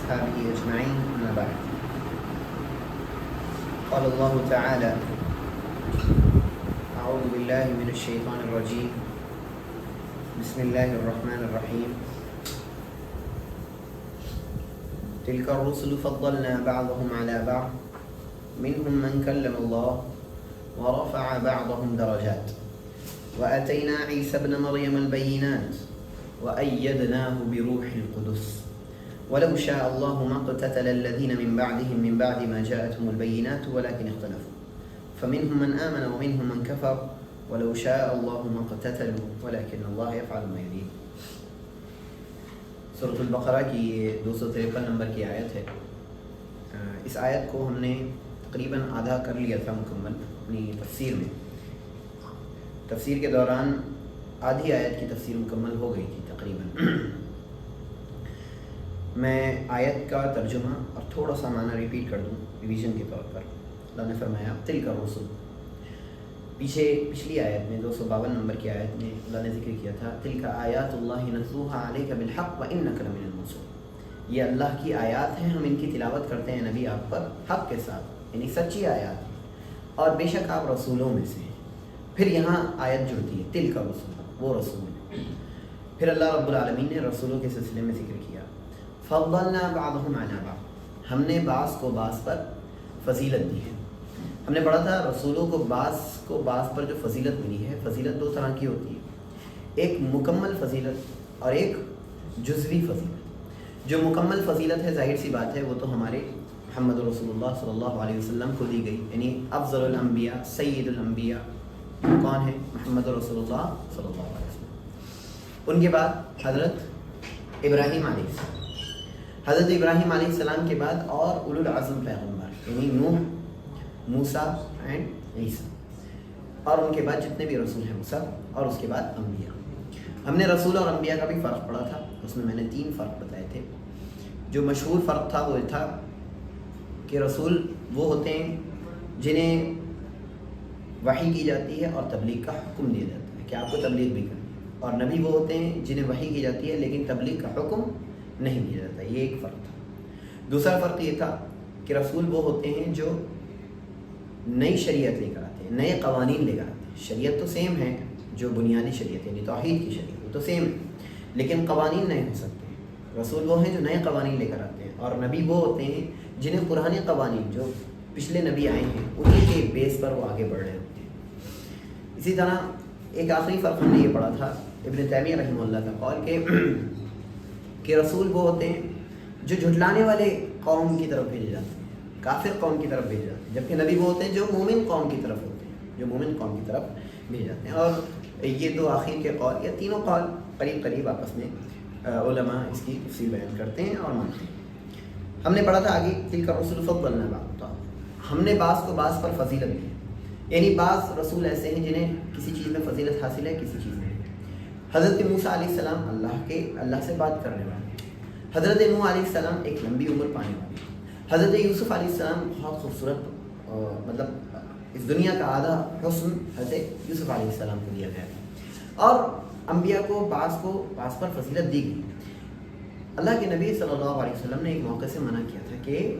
وأصحابه أجمعين أما بعد قال الله تعالى أعوذ بالله من الشيطان الرجيم بسم الله الرحمن الرحيم تلك الرسل فضلنا بعضهم على بعض منهم من كلم الله ورفع بعضهم درجات وآتينا عيسى ابن مريم البينات وأيدناه بروح القدس ولو شاء الله ما اقتتل الذين من بعدهم من بعد ما جاءتهم البينات ولكن اختلفوا فمنهم من آمن ومنهم من كفر ولو شاء الله ما اقتتلوا ولكن الله يفعل ما يريد. سورۃ البقرہ کی 253 نمبر کی آیت ہے. اس آیت کو ہم نے تقریباً آدھا کر لیا تھا مکمل اپنی تفسیر میں. تفسیر کے دوران آدھی آیت کی تفسیر مکمل ہو گئی تھی تقریباً. میں آیت کا ترجمہ اور تھوڑا سا معنی ریپیٹ کر دوں ریویژن کے طور پر. اللہ نے فرمایا تلک الرسل. پچھلی آیت میں 252 نمبر کی آیت میں اللہ نے ذکر کیا تھا تلک آیات اللہ نتلوها علیک بالحق وانک لمن المرسلین. یہ اللہ کی آیات ہیں, ہم ان کی تلاوت کرتے ہیں نبی آپ پر حق کے ساتھ, یعنی سچی آیات, اور بے شک آپ رسولوں میں سے ہیں. پھر یہاں آیت جڑتی ہے تلک الرسل, وہ رسول. پھر اللہ رب العالمین نے رسولوں کے سلسلے میں ذکر کیا فضلنا بعضهم علی بعض, ہم نے بعض کو بعض پر فضیلت دی ہے. ہم نے پڑھا تھا رسولوں کو بعض پر جو فضیلت ملی ہے, فضیلت دو طرح کی ہوتی ہے, ایک مکمل فضیلت اور ایک جزوی فضیلت. جو مکمل فضیلت ہے ظاہر سی بات ہے وہ تو ہمارے محمد رسول اللہ صلی اللہ علیہ وسلم کو دی گئی, یعنی افضل الانبیاء سید الانبیاء کون ہے؟ محمد رسول اللہ صلی اللہ علیہ وسلم. ان کے بعد حضرت ابراہیم علیہ السلام, حضرت ابراہیم علیہ السلام کے بعد اور اولو العزم پیغمبر یعنی نوح, موسیٰ اینڈ عیسیٰ, اور ان کے بعد جتنے بھی رسول ہیں وہ سب, اور اس کے بعد انبیاء. ہم نے رسول اور انبیاء کا بھی فرق پڑھا تھا, اس میں نے 3 فرق بتائے تھے. جو مشہور فرق تھا وہ تھا کہ رسول وہ ہوتے ہیں جنہیں وحی کی جاتی ہے اور تبلیغ کا حکم دیا جاتا ہے کہ آپ کو تبلیغ بھی کرنی ہے, اور نبی وہ ہوتے ہیں جنہیں وحی کی جاتی ہے لیکن تبلیغ کا حکم نہیں دیا جاتا. یہ ایک فرق تھا. دوسرا فرق یہ تھا کہ رسول وہ ہوتے ہیں جو نئی شریعت لے کر آتے ہیں, نئے قوانین لے کر آتے ہیں. شریعت تو سیم ہے, جو بنیادی شریعت یعنی توحید کی شریعت وہ تو سیم ہے, لیکن قوانین نئے ہو سکتے ہیں. رسول وہ ہیں جو نئے قوانین لے کر آتے ہیں, اور نبی وہ ہوتے ہیں جنہیں پرانے قوانین جو پچھلے نبی آئے ہیں انہیں کے بیس پر وہ آگے بڑھ رہے ہوتے ہیں. اسی طرح ایک آخری فرق ہم نے یہ پڑھا تھا ابن تیمیہ رحمہ اللہ کا قول کہ رسول وہ ہوتے ہیں جو جھٹلانے والے قوم کی طرف بھیجے جاتے ہیں, کافر قوم کی طرف بھیجے جاتے ہیں, جبکہ نبی وہ ہوتے ہیں جو مومن قوم کی طرف ہوتے ہیں, جو مومن قوم کی طرف بھیجے جاتے ہیں. اور یہ دو آخر کے قول یا تینوں قول قریب قریب آپس میں علماء اس کی تفصیل بیان کرتے ہیں اور مانتے ہیں. ہم نے پڑھا تھا آگے تلک الرسل فضلنا بعضهم, ہم نے بعض کو بعض پر فضیلت دی, یعنی بعض رسول ایسے ہیں جنہیں کسی چیز میں فضیلت حاصل ہے کسی چیز میں. حضرت موسیٰ علیہ السلام اللہ سے بات کرنے والے, حضرت نوح علیہ السلام ایک لمبی عمر پانے والے, حضرت یوسف علیہ السلام بہت خوبصورت, مطلب اس دنیا کا آدھا حسن حضرت یوسف علیہ السلام کو دیا گیا تھا. اور انبیاء کو بعض پر فضیلت دی گئی. اللہ کے نبی صلی اللہ علیہ وسلم نے ایک موقع سے منع کیا تھا کہ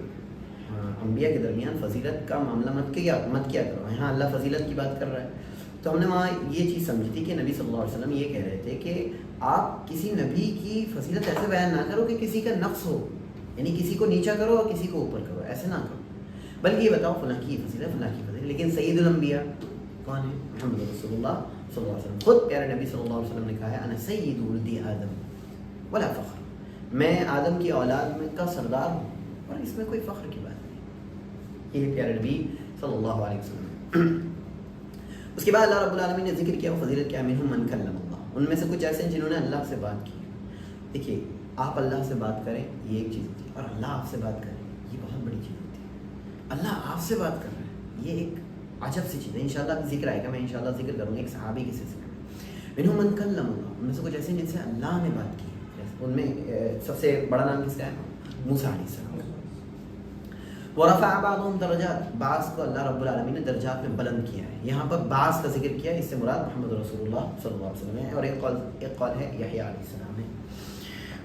انبیاء کے درمیان فضیلت کا معاملہ مت کیا کرو. یہاں اللہ فضیلت کی بات کر رہا ہے, تو ہم نے وہاں یہ چیز سمجھی تھی کہ نبی صلی اللہ علیہ وسلم یہ کہہ رہے تھے کہ آپ کسی نبی کی فضیلت ایسے بیان نہ کرو کہ کسی کا نقص ہو, یعنی کسی کو نیچا کرو اور کسی کو اوپر کرو, ایسے نہ کرو, بلکہ یہ بتاؤ فلاں کی فضیلت فلاں کی فضیلت. لیکن سید الانبیاء کون ہے؟ محمد رسول اللہ صلی اللہ علیہ وسلم. خود پیارے نبی صلی اللہ علیہ وسلم نے کہا ہے انا سید ولد آدم ولا فخر, میں آدم کی اولاد میں کا سردار ہوں اور اس میں کوئی فخر کی بات نہیں. یہ پیارے نبی صلی اللہ علیہ وسلم. اس کے بعد اللہ رب العالمین نے ذکر کیا وہ فضیلت کیا, منہم من کلم اللہ, ان میں سے کچھ ایسے ہیں جنہوں نے اللہ سے بات کی. دیکھیے آپ اللہ سے بات کریں یہ ایک چیز ہوتی ہے, اور اللہ آپ سے بات کرے یہ بہت بڑی چیز ہوتی ہے. اللہ آپ سے بات کر رہا ہے یہ ایک عجب سی چیز ہے. انشاءاللہ ذکر آئے گا, میں انشاءاللہ ذکر کروں گا ایک صحابی کے سلسلے میں. منہم من کلم اللہ, ان میں سے کچھ ایسے ہیں جن سے اللہ نے بات کی. ان میں سب سے بڑا نام کس کا ہے؟ موسیٰ علیہ السلام. ورفع بعضهم درجات, بعض کو اللہ رب العالمین نے درجات میں بلند کیا ہے. یہاں پر بعض کا ذکر کیا ہے, اس سے مراد محمد رسول اللہ صلی اللہ علیہ وسلم ہے, اور ایک قول ہے یحییٰ علیہ السلام ہے.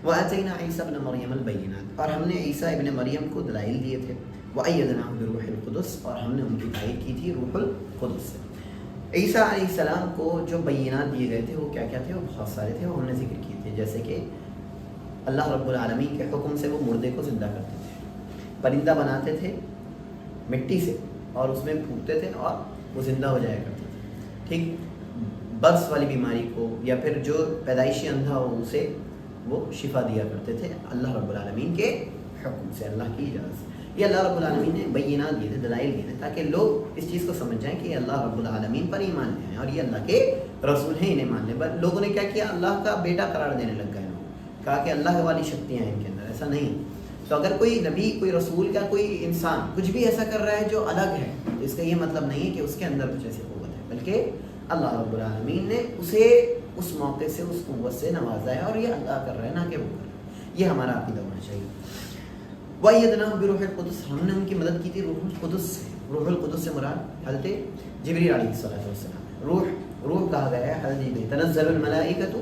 وَآتَيْنَا عِيسَى ابْنَ مَرْيَمَ الْبَيِّنَاتِ، اور ہم نے عیسیٰ ابن مریم کو دلائل دیے تھے. وَأَيَّدْنَاهُ بِرُوحِ الْقُدُسِ، اور ہم نے ان کی تائید کی تھی روح القدس سے. عیسیٰ علیہ السلام کو جو بینات دیے گئے تھے وہ کیا کیا تھے؟ وہ بہت سارے تھے، وہ ہم نے ذکر کیے تھے. جیسے کہ اللہ رب العالمین کے حکم سے وہ مردے کو زندہ کرتے تھے، پرندہ بناتے تھے مٹی سے اور اس میں پھونکتے تھے اور وہ زندہ ہو جایا کرتے تھے. ٹھیک، برس والی بیماری کو یا پھر جو پیدائشی اندھا ہو اسے وہ شفا دیا کرتے تھے اللہ رب العالمین کے حکم سے، اللہ کی اجازت سے. یہ اللہ رب العالمین نے بینات دیے تھے، دلائل دیے تھے تاکہ لوگ اس چیز کو سمجھ جائیں کہ یہ اللہ رب العالمین پر ایمان لے آئیں اور یہ اللہ کے رسول ہیں، انہیں مان لیں. لوگوں نے کیا کیا؟ اللہ کا بیٹا قرار دینے لگ گئے، کہا کہ اللہ والی شکتیاں ہیں ان کے اندر. ایسا نہیں. تو اگر کوئی نبی، کوئی رسول کا کوئی انسان کچھ بھی ایسا کر رہا ہے جو الگ ہے، تو اس کا یہ مطلب نہیں ہے کہ اس کے اندر کچھ ایسی قوت ہے، بلکہ اللہ رب العالمین نے اسے اس موقع سے، اس قوت سے نوازا ہے اور یہ اللہ کر رہا ہے، نہ کہ وہ کر رہا ہے. یہ ہمارا عقیدہ ہونا چاہیے. وَأَيَّدْنَاهُ بِرُوحِ الْقُدُسِ، ہم نے ان کی مدد کی تھی روح القدس سے. روح القدس سے مراد حضرت جبریل علیہ السلام. روح کہا گیا ہے حضرت جبریل. تنزل الملائکۃ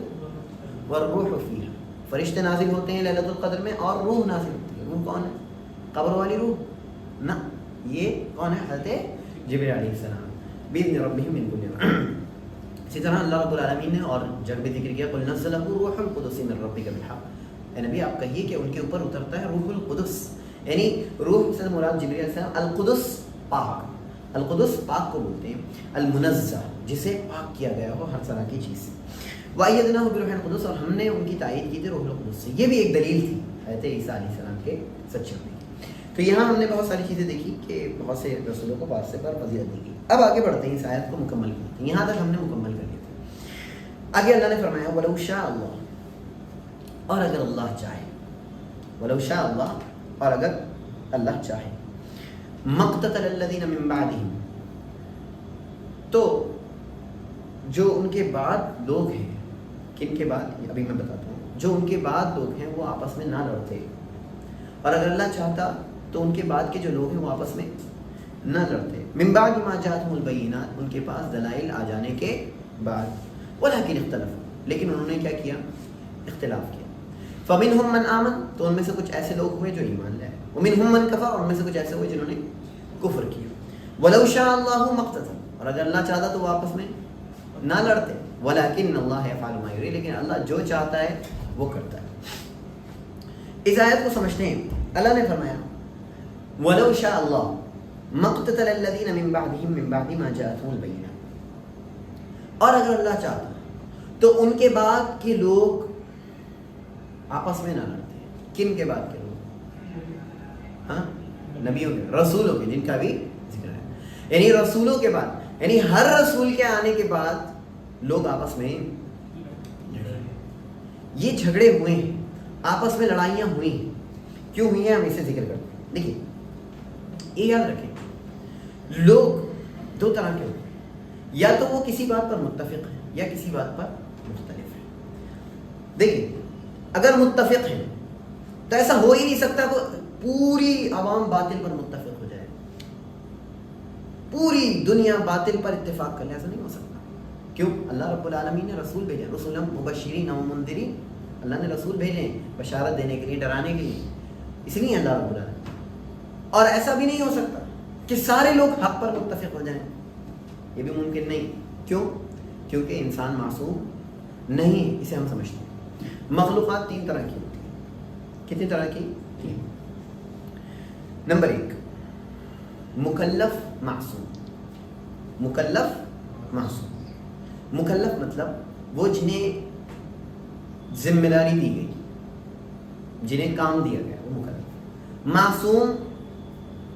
والروح فیہا، فرشتے نازل ہوتے ہیں ليلۃ القدر میں اور روح نازل ہوتی ہے. روح کون ہے؟ قبر والی روح؟ نہ، یہ کون ہے؟ حضرت جبریل علیہ السلام. بِإِذْنِ رَبِّهِم مِّن كُلِّ أَمْرٍ. اسی طرح اللہ رب العالمین نے اور جب بھی ذکر کیا قُلْ نَزَّلَهُ رُوحُ الْقُدُسِ مِن رَّبِّكَ بِالْحَقِّ. اے نبی آپ کہیے کہ ان کے اوپر اترتا ہے روح القدس، یعنی روح سے مراد جبریل علیہ السلام. القدس پاک، القدس پاک کو بولتے ہیں. المنزہ جسے پاک کیا گیا ہو ہر طرح کی چیز سے. وَأَيَّدْنَاهُ بِرُوحِ الْقُدُسِ، اور ہم نے ان کی تائید کی تھی روح القدس سے. یہ بھی ایک دلیل تھی حضرت عیسیٰ علیہ السلام کے سچے ہونے کی. تو یہاں ہم نے بہت ساری چیزیں دیکھی کہ بہت سے رسولوں کو واسطے پر فضیلت دی گئی. اب آگے بڑھتے ہیں، اس آیت کو مکمل کرتے ہیں. یہاں تک ہم نے مکمل کر لیا تھا. آگے اللہ نے فرمایا وَلَوْ شَاءَ اللَّهُ، اور اگر اللہ چاہے. وَلَوْ شَاءَ اللَّهُ، اور اگر اللہ چاہے. مَقْتَتَلَ الَّذِينَ مِن بَعْدِهِمْ، تو جو ان کے بعد لوگ ہیں، کن کے بعد؟ ابھی میں بتاتا ہوں. جو ان کے بعد لوگ ہیں وہ آپس میں نہ لڑتے، اور اگر اللہ چاہتا تو ان کے بعد کے جو لوگ ہیں وہ آپس میں نہ لڑتے. من بعد ما جاءتهم البینات، ان کے پاس دلائل آ جانے کے بعد. ولکن اختلفوا، لیکن انہوں نے کیا کیا؟ اختلاف کیا. فمنهم من آمن، تو ان میں سے کچھ ایسے لوگ ہوئے جو ایمان لائے. ومنهم من کفر، اور ان میں سے کچھ ایسے ہوئے جنہوں نے کفر کیا. ولو شاء اللہ ما اقتتلوا، اور اگر اللہ چاہتا تو وہ آپس میں نہ لڑتے. ولکن اللہ یفعل ما یرید، لیکن اللہ جو چاہتا ہے وہ کرتا ہے. اس آیت کو سمجھتے ہیں. اللہ نے فرمایا ولو شاء اللہ ما اقتتل الذین من بعدهم من بعد ما جاءتهم البینات، اور اگر اللہ چاہتا تو ان کے بعد کے لوگ آپس میں نہ لڑتے. کن کے بعد کے لوگ؟ ہاں، نبیوں کے، رسولوں کے، جن کا بھی ذکر ہے. یعنی رسولوں کے بعد، یعنی ہر رسول کے آنے کے بعد لوگ آپس میں لڑے. یہ جھگڑے ہوئے ہیں، آپس میں لڑائیاں ہوئی ہیں. کیوں ہوئی ہیں ہم اسے ذکر کرتے ہیں. دیکھیے یہ یاد رکھیں، لوگ دو طرح کے ہوتے ہیں، یا تو وہ کسی بات پر متفق ہیں یا کسی بات پر مختلف ہیں. دیکھیے اگر متفق ہیں تو ایسا ہو ہی نہیں سکتا کہ پوری عوام باطل پر متفق ہو جائے، پوری دنیا باطل پر اتفاق کر لے. ایسا نہیں ہو سکتا. کیوں؟ اللہ رب العالمین نے رسول بھیجا، رسولا مبشرین و منذرین. اللہ نے رسول بھیجے بشارت دینے کے لیے، ڈرانے کے لیے. اس لیے اللہ رب العالمین. اور ایسا بھی نہیں ہو سکتا کہ سارے لوگ حق پر متفق ہو جائیں، یہ بھی ممکن نہیں. کیوں؟ کیونکہ انسان معصوم نہیں ہے. اسے ہم سمجھتے ہیں. مخلوقات تین طرح کی ہوتی ہیں. کتنی طرح کی؟ تین. نمبر 1 مکلف معصوم. مکلف معصوم. مکلف مطلب وہ جنہیں ذمہ داری دی گئی، جنہیں کام دیا گیا، وہ مکلف. معصوم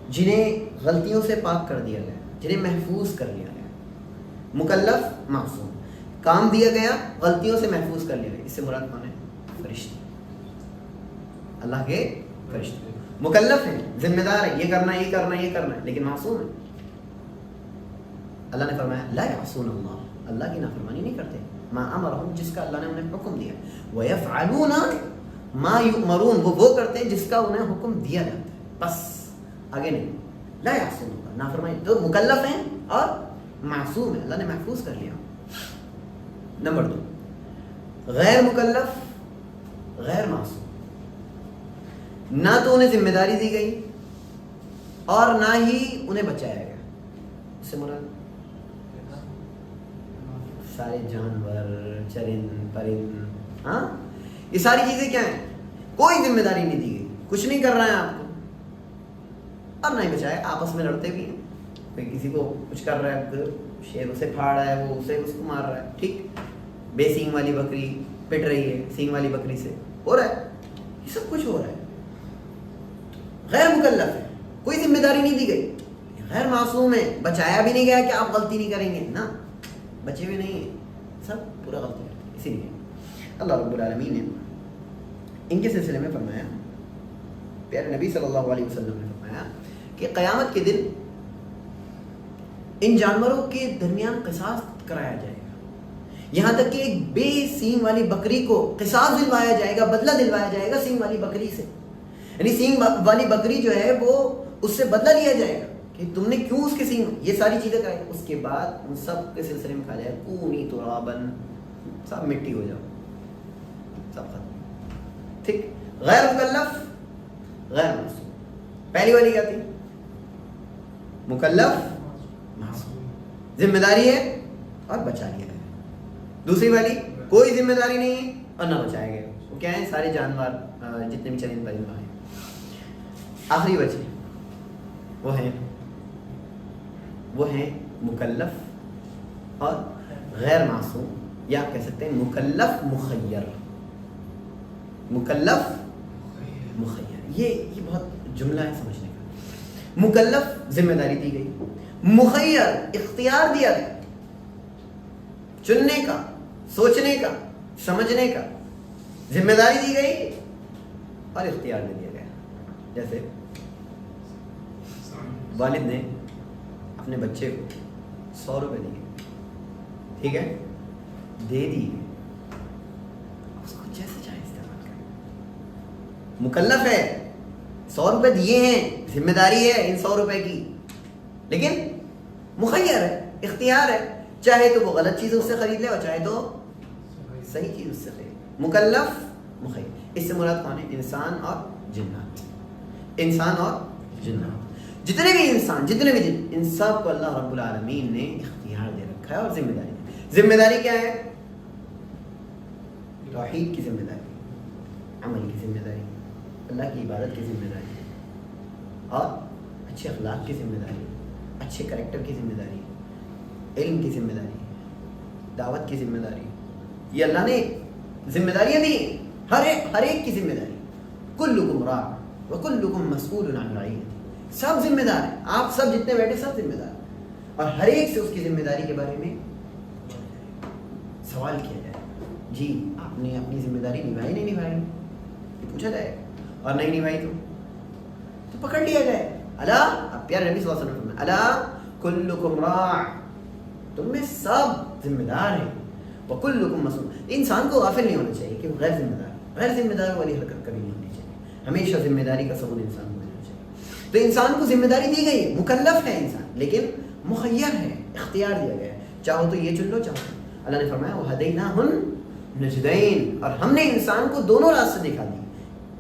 جنہیں غلطیوں سے پاک کر دیا گیا، جنہیں محفوظ کر لیا گیا. مکلف معصوم، کام دیا گیا، غلطیوں سے محفوظ کر لیا گیا. اس سے مراد کون ہے؟ فرشتے، اللہ کے فرشتے. مکلف ہیں، ذمہ دار ہے، یہ کرنا ہے، یہ کرنا ہے، یہ کرنا ہے، لیکن معصوم ہے. اللہ نے فرمایا لا یعصون اللہ، اللہ کی نافرمانی نہیں کرتے. ما امرہم، جس کا اللہ نے انہیں حکم دیا. ویفعلون ما یؤمرون، وہ کرتے ہیں جس کا انہیں حکم دیا جاتا ہے، بس آگے نہیں. لا یعصون اللہ، نافرمانی. تو مکلف ہیں اور معصوم ہیں، اللہ نے محفوظ کر لیا. نمبر 2 غیر مکلف، غیر معصوم، نہ تو انہیں ذمہ داری دی گئی اور نہ ہی انہیں بچایا گیا. اس سے مراد سارے جانور، چرند پرند، ہاں یہ ساری چیزیں کیا ہیں؟ کوئی ذمہ داری نہیں دی گئی، کچھ نہیں کر رہا ہے آپ کو اور نہ ہی بچایا. آپس میں لڑتے بھی ہیں، کوئی کسی کو کچھ کر رہا ہے، شیر اسے پھاڑ رہا ہے، وہ اسے اس کو مار رہا ہے، ٹھیک. بے سینگ والی بکری پٹ رہی ہے سینگ والی بکری سے، ہو رہا ہے، یہ سب کچھ ہو رہا ہے. غیر مکلف ہے، کوئی ذمہ داری نہیں دی گئی، غیر معصوم ہے، بچایا بھی نہیں گیا کہ آپ غلطی نہیں کریں گے، نہ بچے بھی نہیں ہیں، سب پورا غلطی کرتے. اسی لیے اللہ رب العالمین نے ان کے سلسلے میں فرمایا، پیارے نبی صلی اللہ علیہ وسلم نے فرمایا کہ قیامت کے دن ان جانوروں کے درمیان قصاص کرایا جائے گا، یہاں تک کہ ایک بے سینگ والی بکری کو قصاص دلوایا جائے گا، بدلہ دلوایا جائے گا سینگ والی بکری سے. یعنی سینگ والی بکری جو ہے وہ اس سے بدلہ لیا جائے گا کہ تم نے کیوں اس کے سینگ، یہ ساری چیزیں کرائی. اس کے بعد ان سب کے سلسلے میں کہا جائے کونی ترابن، سب مٹی ہو جاؤ، سب ختم. ٹھیک. غیر مکلف، غیر معصوم. پہلی والی کیا تھی؟ مکلف، معصوم، ذمہ داری ہے اور بچا لیا ہے. دوسری والی کوئی ذمہ داری نہیں ہے اور نہ بچایا گیا. وہ کیا ہیں؟ سارے جانور جتنے بھی چرند پرند ہیں. آخری بچے وہ ہیں مکلف اور غیر معصوم، یا آپ کہہ سکتے ہیں مکلف مخیر. مکلف مخیر، یہ بہت جملہ ہے سمجھنے کا. مکلف ذمہ داری دی گئی، مخیر اختیار دیا گیا، چننے کا، سوچنے کا، سمجھنے کا. ذمہ داری دی گئی اور اختیار دے دیا گیا. جیسے والد نے اپنے بچے کو 100 روپے دیے، ٹھیک ہے، دے دیے، اس کو جیسے چاہے استعمال کرے. مکلف ہے، 100 روپے دیے ہیں، ذمہ داری ہے ان 100 روپے کی، لیکن مخیر ہے، اختیار ہے، چاہے تو وہ غلط چیز اس سے خرید لے اور چاہے تو صحیح چیز اس سے خرید. مکلف مخیر. اس سے مراد کون ہے؟ انسان اور جنات. انسان اور جنات، جتنے بھی انسان، جتنے بھی جن، ان سب کو اللہ رب العالمین نے اختیار دے رکھا ہے اور ذمہ داری. ذمہ داری کیا ہے؟ توحید کی ذمہ داری، عمل کی ذمہ داری، اللہ کی عبادت کی ذمہ داری، اور اچھے اخلاق کی ذمہ داری، اچھے کریکٹر کی ذمہ داری، علم کی ذمہ داری، دعوت کی ذمہ داری. یہ اللہ نے ذمہ داریاں دی، ہر ایک کی ذمہ داری. کلکم راع وکلکم مسئول عن رعیتہ. سب ذمہ دار ہیں، آپ سب جتنے بیٹھے سب ذمہ دار ہیں، اور ہر ایک سے اس کی ذمہ داری کے بارے میں سوال کیا جائے. جی آپ نے اپنی ذمہ داری نبھائی نہیں نبھائی، یہ پوچھا جائے، اور نہیں نبھائی تو پکڑ لیا جائے. الا، اب پیارے نبی صلی اللہ علیہ وسلم نے الا کلکم راع، تم میں سب ذمہ دار ہیں، وکلکم مسئول. انسان کو غافل نہیں ہونا چاہیے کہ وہ غیر ذمہ دار، غیر ذمہ دار والی حرکت کبھی نہیں ہونی چاہیے. ہمیشہ ذمہ داری کا شعور انسان کو دینا چاہیے. تو انسان کو ذمہ داری دی گئی ہے، مکلف ہے انسان، لیکن مخیر ہے، اختیار دیا گیا ہے، چاہو تو یہ چن لو، چاہو. اللہ نے فرمایا وَهَدَيْنَاهُ النَّجْدَيْنِ، اور ہم نے انسان کو دونوں راستے دکھا دیے.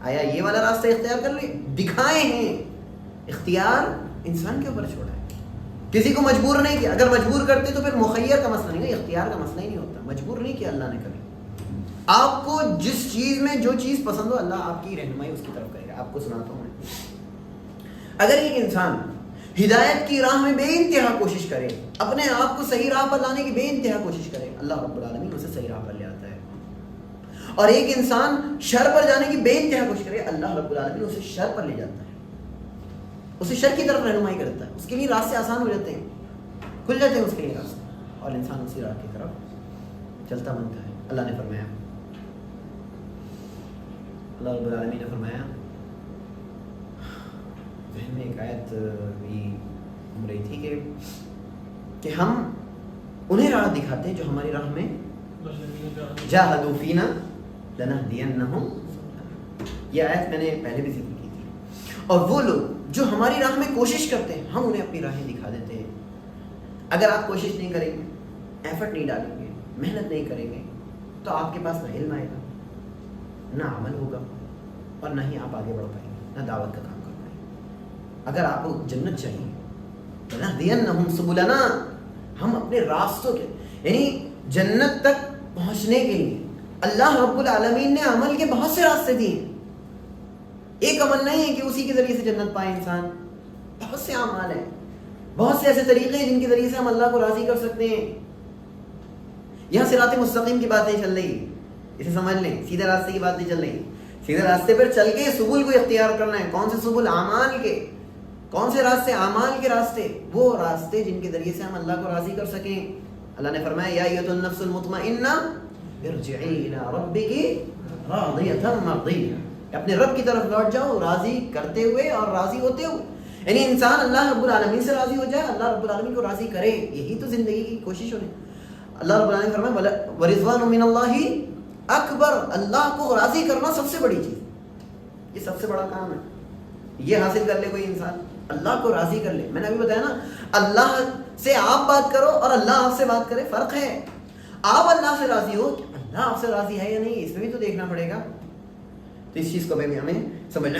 آیا یہ والا راستہ اختیار کر لے، دکھائے ہیں. اختیار انسان کے اوپر چھوڑا ہے، کسی کو مجبور نہیں کیا. اگر مجبور کرتے تو پھر مخیر کا مسئلہ نہیں، اختیار کا مسئلہ ہی نہیں ہوتا. مجبور نہیں کیا اللہ نے کبھی. آپ کو جس چیز میں جو چیز پسند ہو، اللہ آپ کی رہنمائی اس کی طرف کرے گا. آپ کو سناتا ہوں میں، اگر ایک انسان ہدایت کی راہ میں بے انتہا کوشش کرے، اپنے آپ کو صحیح راہ پر لانے کی بے انتہا کوشش کرے، اللہ رب العالمین اسے صحیح راہ پر لے آتا ہے. اور ایک انسان شر پر جانے کی بے انتہا کوشش کرے، اللہ رب العالمین اسے شر پر لے جاتا ہے، اسے شر کی طرف رہنمائی کرتا ہے. اس کے لیے راستے آسان ہو جاتے ہیں، کھل جاتے ہیں اس کے لیے راستے، اور انسان اسی راہ کی طرف چلتا بنتا ہے. اللہ نے فرمایا، اللہ رب العالمین نے فرمایا، ذہن میں ایک آیت بھی گھوم رہی تھی کہ ہم انہیں راہ دکھاتے ہیں جو ہماری راہ میں جاہدوا فینا لنہدینہم. یہ آیت میں نے پہلے بھی ذکر کی تھی. اور وہ لوگ جو ہماری راہ میں کوشش کرتے ہیں، ہم انہیں اپنی راہیں دکھا دیتے ہیں. اگر آپ کوشش نہیں کریں گے، ایفرٹ نہیں ڈالیں گے، محنت نہیں کریں گے، تو آپ کے پاس نہ علم آئے گا، نہ عمل ہوگا اور نہ ہی آپ آگے بڑھ پائیں گے، نہ دعوت کا کام کر پائیں گے۔ اگر آپ کو جنت چاہیے لَنَهْدِيَنَّهُمْ سُبُلَنَا، ہم اپنے راستوں کے یعنی جنت تک پہنچنے کے لیے اللہ رب العالمین نے عمل کے بہت سے راستے دیے ہیں۔ ایک عمل نہیں ہے کہ اسی کے ذریعے سے جنت پائے انسان، بہت سے اعمال ہیں، بہت سے ایسے طریقے ہیں جن کے ذریعے سے ہم اللہ کو راضی کر سکتے ہیں۔ یہاں صراط مستقیم کی بات نہیں چل رہی، اسے سمجھ لیں، سیدھے راستے کی بات نہیں چل رہی۔ سیدھے راستے پر چل کے سبل کو اختیار کرنا ہے۔ کون سے سبل؟ اعمال کے۔ کون سے راستے؟ اعمال کے راستے، وہ راستے جن کے ذریعے سے ہم اللہ کو راضی کر سکیں۔ اللہ نے فرمایا یا ایھا النفس المطمئنہ ارجعی الی ربک راضیۃ مرضیہ، اپنے رب کی طرف لوٹ جاؤ راضی کرتے ہوئے اور راضی ہوتے ہوئے، یعنی انسان اللہ رب العالمین سے راضی ہو جائے، اللہ رب العالمین کو راضی کرے، یہی تو زندگی کی کوشش ہونے۔ اللہ رب العالمین فرمایا ورضوان من اللہ اکبر، اللہ کو راضی کرنا سب سے بڑی چیز، یہ سب سے بڑا کام ہے۔ یہ حاصل کر لے کوئی انسان، اللہ کو راضی کر لے۔ میں نے ابھی بتایا نا، اللہ سے آپ بات کرو اور اللہ آپ سے بات کرے، فرق ہے۔ آپ اللہ سے راضی ہو، اللہ آپ سے راضی ہے یا نہیں، اس میں بھی تو دیکھنا پڑے گا۔ تو اس چیز کو بھی ہمیں سمجھنا۔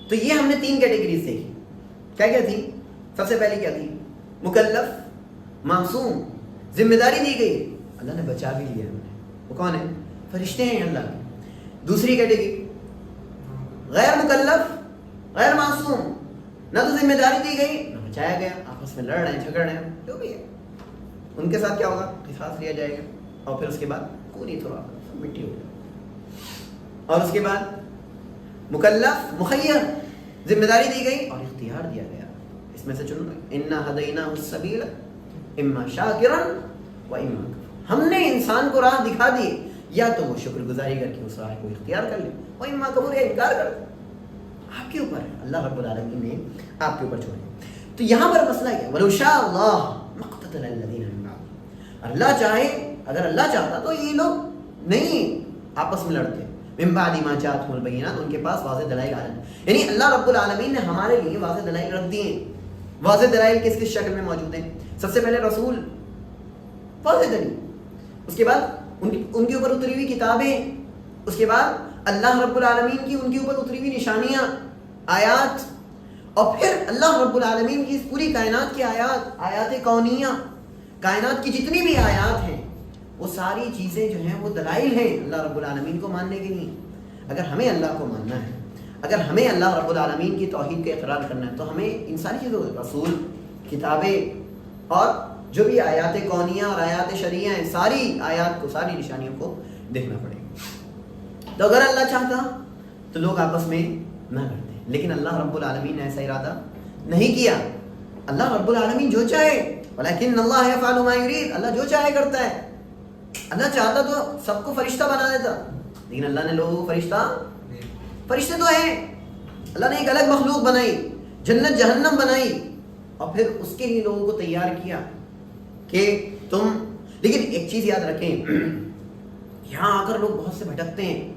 تو یہ ہم نے 3 کیٹیگریز دیکھی۔ کیا کیا تھی؟ سب سے پہلی کیا تھی؟ مکلف، معصوم، ذمہ داری دی گئی، اللہ نے بچا بھی لیا ہمیں۔ وہ کون ہے؟ فرشتے ہیں اللہ کے۔ دوسری کیٹیگری غیر مکلف، غیر معصوم، نہ تو ذمہ داری دی گئی نہ بچایا گیا، آپس میں لڑ رہے ہیں، جھگڑ رہے ہیں، جو بھی ہے، ان کے ساتھ کیا ہوگا؟ قصاص لیا جائے گا، اور پھر اس کے بعد پوری طرح مٹی ہو جائے گی۔ اور اس کے بعد مکلف، مخیر، ذمہ داری دی گئی اور اختیار دیا گیا، اس میں سے چن لو۔ انا ہدیناہ السبیل اما شاکرا و اما کفورا، ہم نے انسان کو راہ دکھا دی، یا تو وہ شکر گزاری کر کے اس راہ کو اختیار کر لے، و اما کفورا، انکار کر دے۔ آپ کے اوپر ہے، اللہ رب العالمین نے آپ کے اوپر چھوڑے۔ تو یہاں پر مسئلہ کیا؟ وَلَوْ شَاءَ اللَّهُ مَا اقْتَتَلَ الَّذِينَ مِن بَعْدِهِمْ، اللہ چاہے، اگر اللہ چاہتا تو یہ لوگ نہیں آپس میں لڑتے۔ من بعد ما جاءتهم البینات، ان کے پاس واضح دلائل آ جائیں، یعنی اللہ رب العالمین نے ہمارے لیے واضح دلائل رکھ دیے۔ واضح دلائل کس کس شکل میں موجود ہیں؟ سب سے پہلے رسول، واضح دلیل، اس کے بعد ان کے اوپر اتری ہوئی کتابیں، اس کے بعد اللہ رب العالمین کی ان کے اوپر اتری ہوئی نشانیاں، آیات، اور پھر اللہ رب العالمین کی اس پوری کائنات کی آیات، آیات کونیہ، کائنات کی جتنی بھی آیات ہیں، وہ ساری چیزیں جو ہیں وہ دلائل ہیں اللہ رب العالمین کو ماننے کے لیے۔ اگر ہمیں اللہ کو ماننا ہے، اگر ہمیں اللہ رب العالمین کی توحید کا اقرار کرنا ہے، تو ہمیں ان ساری چیزوں، رسول، کتابیں، اور جو بھی آیات کونیہ اور آیات شرعیہ ہیں، ساری آیات کو، ساری نشانیوں کو دیکھنا پڑے گا۔ تو اگر اللہ چاہتا تو لوگ آپس میں نہ لڑتے، لیکن اللہ رب العالمین نے ایسا ارادہ نہیں کیا۔ اللہ رب العالمین جو چاہے، ولیکن اللہ یفعل ما یرید، اللہ جو چاہے کرتا ہے۔ اللہ چاہتا تو سب کو فرشتہ بنا دیتا، لیکن اللہ نے لوگوں کو فرشتے تو ہیں، اللہ نے ایک الگ مخلوق بنائی، جنت جہنم بنائی، اور پھر اس کے لیے لوگوں کو تیار کیا کہ تم، لیکن ایک چیز یاد رکھیں، یہاں آ کر لوگ بہت سے بھٹکتے ہیں